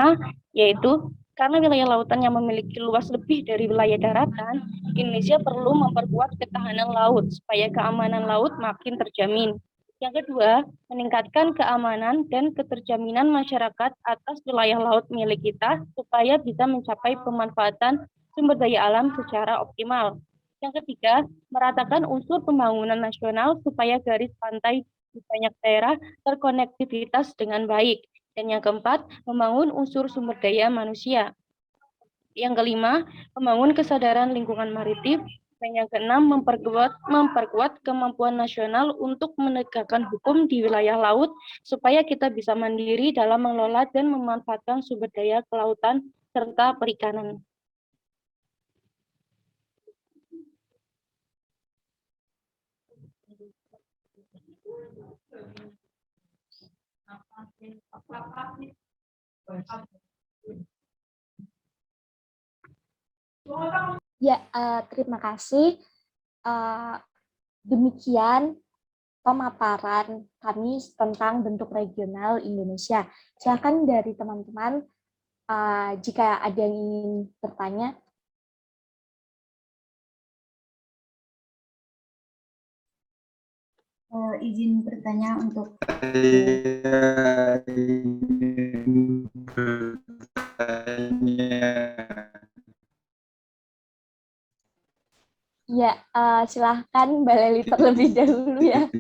yaitu karena wilayah lautan yang memiliki luas lebih dari wilayah daratan, Indonesia perlu memperkuat ketahanan laut supaya keamanan laut makin terjamin. Yang kedua, meningkatkan keamanan dan keterjaminan masyarakat atas wilayah laut milik kita supaya bisa mencapai pemanfaatan sumber daya alam secara optimal. Yang ketiga, meratakan unsur pembangunan nasional supaya garis pantai di banyak daerah terkonektivitas dengan baik. Dan yang keempat, membangun unsur sumber daya manusia. Yang kelima, membangun kesadaran lingkungan maritim. Dan yang keenam, memperkuat kemampuan nasional untuk menegakkan hukum di wilayah laut supaya kita bisa mandiri dalam mengelola dan memanfaatkan sumber daya kelautan serta perikanan. Ya, terima kasih. Demikian pemaparan kami tentang bentuk regional Indonesia. Silakan dari teman-teman jika ada yang ingin bertanya. Izin bertanya untuk Saya ingin bertanya. Ya, silahkan Mbak Leli terlebih dahulu ya.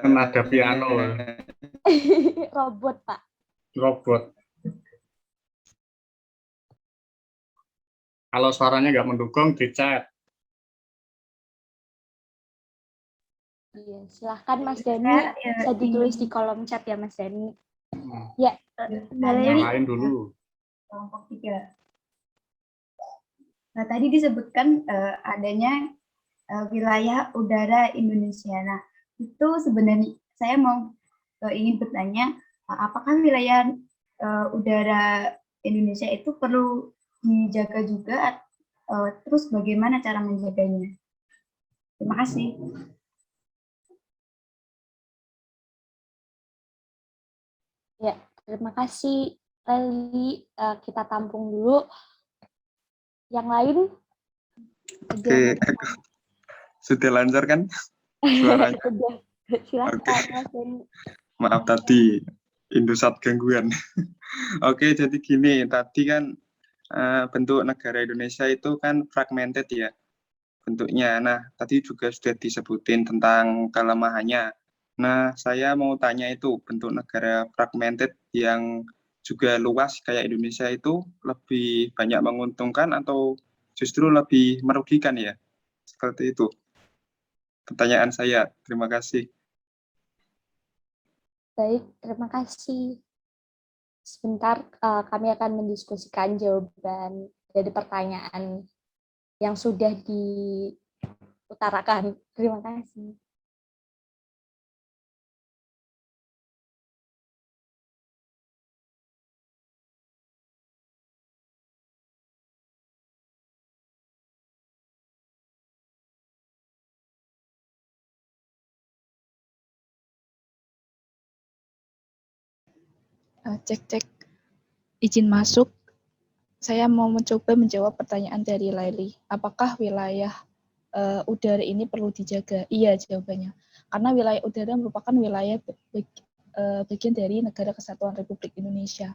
Ada piano. Robot, Pak. Robot. Kalau suaranya nggak mendukung, di chat. Iya, silahkan Mas Dani, bisa ditulis di kolom chat ya Mas Dani. Ya, Mbak Leli. Yang lain dulu. kelompok 3. Nah, tadi disebutkan adanya wilayah udara Indonesia. Nah, itu sebenarnya saya mau ingin bertanya, apakah wilayah udara Indonesia itu perlu dijaga juga, terus bagaimana cara menjaganya? Terima kasih. Ya, terima kasih Leli. Kita tampung dulu. Yang lain? Oke, sudah lancar kan suaranya? Sudah. Silakan Mas Dani. Maaf tadi Indosat gangguan. Oke, jadi gini, tadi kan bentuk negara Indonesia itu kan fragmented ya bentuknya. Nah, tadi juga sudah disebutin tentang kelemahannya. Nah, saya mau tanya itu, bentuk negara fragmented yang juga luas kayak Indonesia itu lebih banyak menguntungkan atau justru lebih merugikan ya? Seperti itu. Pertanyaan saya. Terima kasih. Baik, terima kasih. Sebentar, kami akan mendiskusikan jawaban dari pertanyaan yang sudah diutarakan. Terima kasih. Cek. Izin masuk. Saya mau mencoba menjawab pertanyaan dari Laili. Apakah wilayah udara ini perlu dijaga? Iya jawabannya. Karena wilayah udara merupakan wilayah bagian dari Negara Kesatuan Republik Indonesia.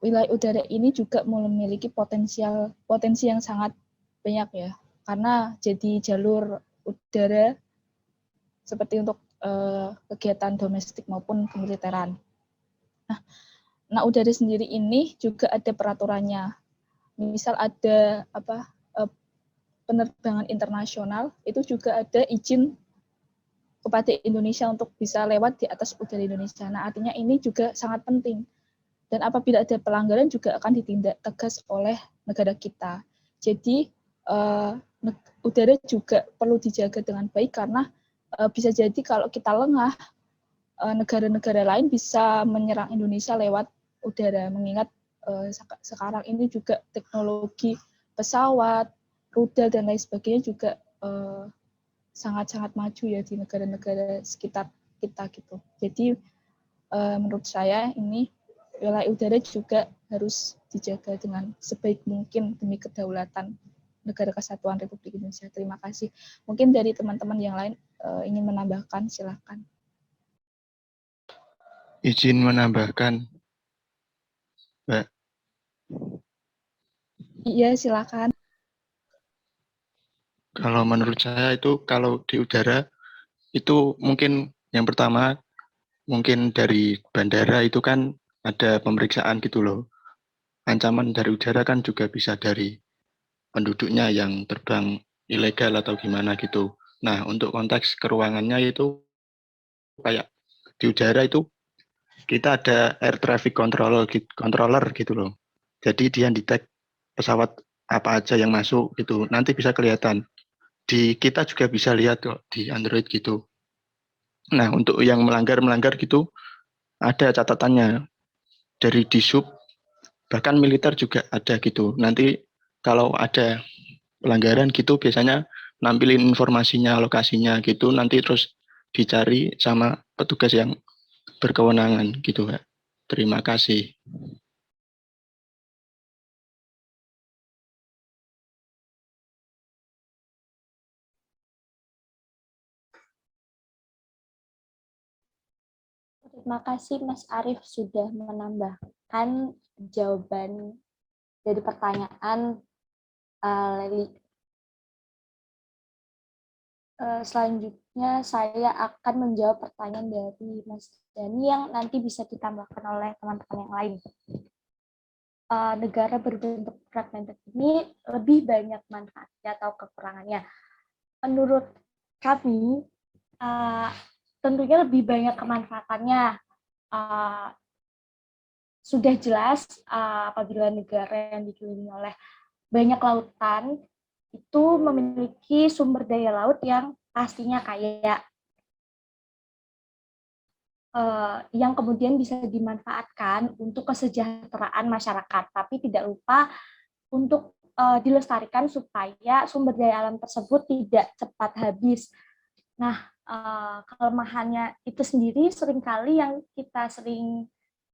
Wilayah udara ini juga memiliki potensi yang sangat banyak ya. Karena jadi jalur udara seperti untuk kegiatan domestik maupun kemiliteran. Nah, udara sendiri ini juga ada peraturannya. Misal ada penerbangan internasional, itu juga ada izin kepada Indonesia untuk bisa lewat di atas udara Indonesia. Nah, artinya ini juga sangat penting. Dan apabila ada pelanggaran juga akan ditindak tegas oleh negara kita. Jadi, udara juga perlu dijaga dengan baik karena bisa jadi kalau kita lengah, negara-negara lain bisa menyerang Indonesia lewat udara, mengingat sekarang ini juga teknologi pesawat, rudal dan lain sebagainya juga sangat-sangat maju ya di negara-negara sekitar kita gitu. Jadi menurut saya ini wilayah udara juga harus dijaga dengan sebaik mungkin demi kedaulatan Negara Kesatuan Republik Indonesia. Terima kasih. Mungkin dari teman-teman yang lain ingin menambahkan, silakan. Izin menambahkan, Mbak. Iya, silakan. Kalau menurut saya itu kalau di udara itu mungkin yang pertama mungkin dari bandara itu kan ada pemeriksaan gitu loh. Ancaman dari udara kan juga bisa dari penduduknya yang terbang ilegal atau gimana gitu. Nah, untuk konteks keruangannya itu kayak di udara itu kita ada air traffic controller gitu loh. Jadi dia detect pesawat apa aja yang masuk gitu. Nanti bisa kelihatan. Di kita juga bisa lihat kok di Android gitu. Nah, untuk yang melanggar gitu ada catatannya dari Disub, bahkan militer juga ada gitu. Nanti kalau ada pelanggaran gitu biasanya nampilin informasinya, lokasinya gitu, nanti terus dicari sama petugas yang berkewenangan gitu, Pak. Terima kasih. Terima kasih Mas Arief sudah menambahkan jawaban dari pertanyaan Leli. Selanjutnya saya akan menjawab pertanyaan dari Mas Dani yang nanti bisa ditambahkan oleh teman-teman yang lain. Negara berbentuk fragmented ini lebih banyak manfaatnya atau kekurangannya. Menurut kami, tentunya lebih banyak kemanfaatannya. Sudah jelas apabila negara yang dikelilingi oleh banyak lautan itu memiliki sumber daya laut yang pastinya kaya, yang kemudian bisa dimanfaatkan untuk kesejahteraan masyarakat, tapi tidak lupa untuk dilestarikan supaya sumber daya alam tersebut tidak cepat habis. Nah, kelemahannya itu sendiri seringkali yang kita sering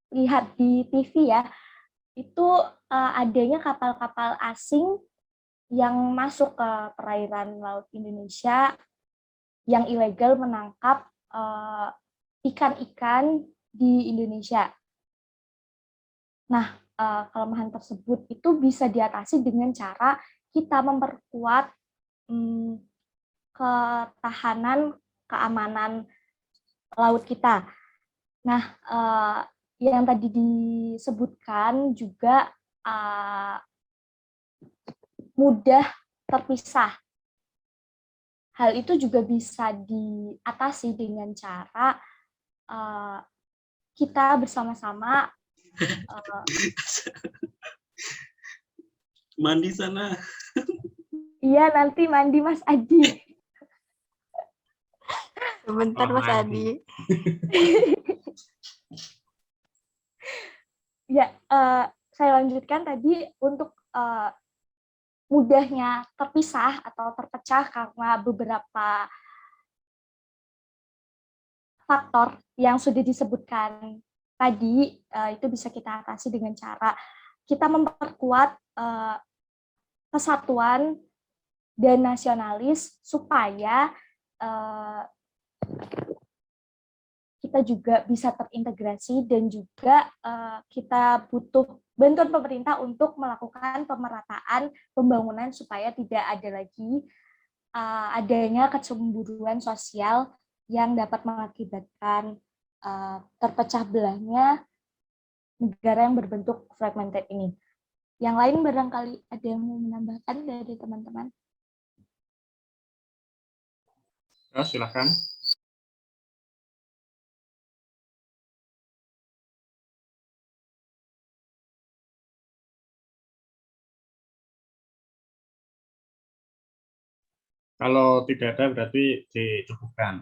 lihat di TV ya, itu adanya kapal-kapal asing yang masuk ke perairan laut Indonesia yang ilegal menangkap ikan-ikan di Indonesia. Nah, kelemahan tersebut itu bisa diatasi dengan cara kita memperkuat ketahanan, keamanan laut kita. Nah, yang tadi disebutkan juga mudah terpisah. Hal itu juga bisa diatasi dengan cara kita bersama-sama mandi sana. Iya, nanti mandi Mas Adi. Sebentar Mas Adi. Ya, saya lanjutkan tadi untuk mudahnya terpisah atau terpecah karena beberapa faktor yang sudah disebutkan tadi, itu bisa kita atasi dengan cara kita memperkuat kesatuan dan nasionalis supaya kita juga bisa terintegrasi dan juga kita butuh bantuan pemerintah untuk melakukan pemerataan pembangunan supaya tidak ada lagi adanya kecemburuan sosial yang dapat mengakibatkan terpecah belahnya negara yang berbentuk fragmented ini. Yang lain barangkali ada yang mau menambahkan dari teman-teman? Ya, silakan. Kalau tidak ada berarti dicukupkan.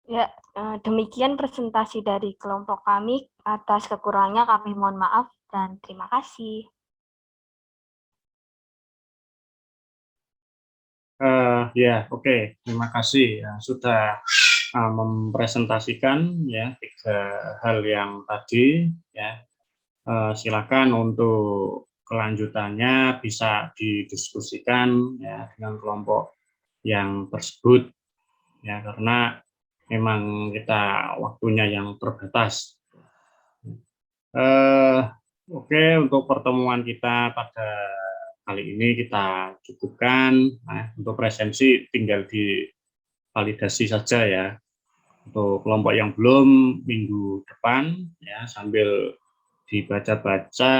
Ya, demikian presentasi dari kelompok kami. Atas kekurangannya kami mohon maaf dan terima kasih. Ya, oke. Terima kasih ya, sudah mempresentasikan ya 3 hal yang tadi ya. Silakan untuk kelanjutannya bisa didiskusikan ya dengan kelompok yang tersebut ya, karena memang kita waktunya yang terbatas. Oke, untuk pertemuan kita pada kali ini kita cukupkan. Nah, untuk presensi tinggal divalidasi saja ya. Untuk kelompok yang belum, minggu depan ya sambil dibaca-baca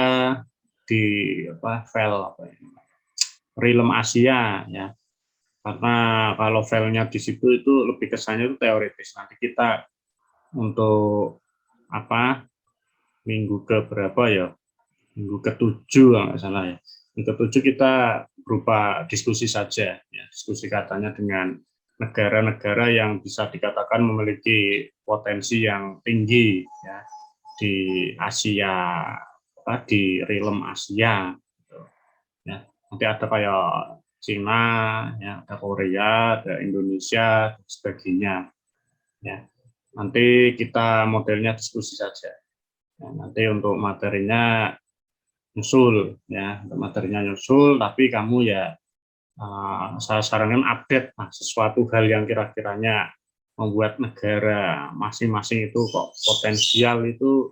di file Rilem Asia ya. Karena kalau filenya di situ itu lebih kesannya itu teoritis. Nanti kita untuk minggu ke berapa ya? Minggu ke-7 kalau nggak salah ya. Minggu ke-7 kita berupa diskusi saja ya. Diskusi katanya dengan negara-negara yang bisa dikatakan memiliki potensi yang tinggi ya di Asia di realm Asia. Gitu. Ya, nanti ada kayak Cina, ya, ada Korea, ada Indonesia, dan sebagainya. Ya, nanti kita modelnya diskusi saja. Ya, nanti untuk materinya nyusul, ya, untuk materinya nyusul, tapi kamu ya saya sarankan update sesuatu hal yang kira-kiranya membuat negara masing-masing itu kok potensial itu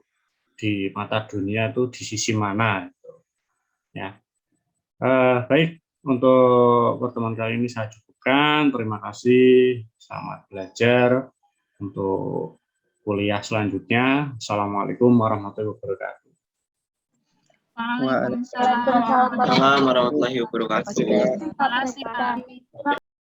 di mata dunia itu di sisi mana, gitu. Ya. Baik, untuk pertemuan kali ini saya cukupkan. Terima kasih, selamat belajar untuk kuliah selanjutnya. Assalamualaikum warahmatullahi wabarakatuh. Waalaikumsalam warahmatullahi wabarakatuh. warahmatullahi wabarakatuh. Terima kasih, Pak.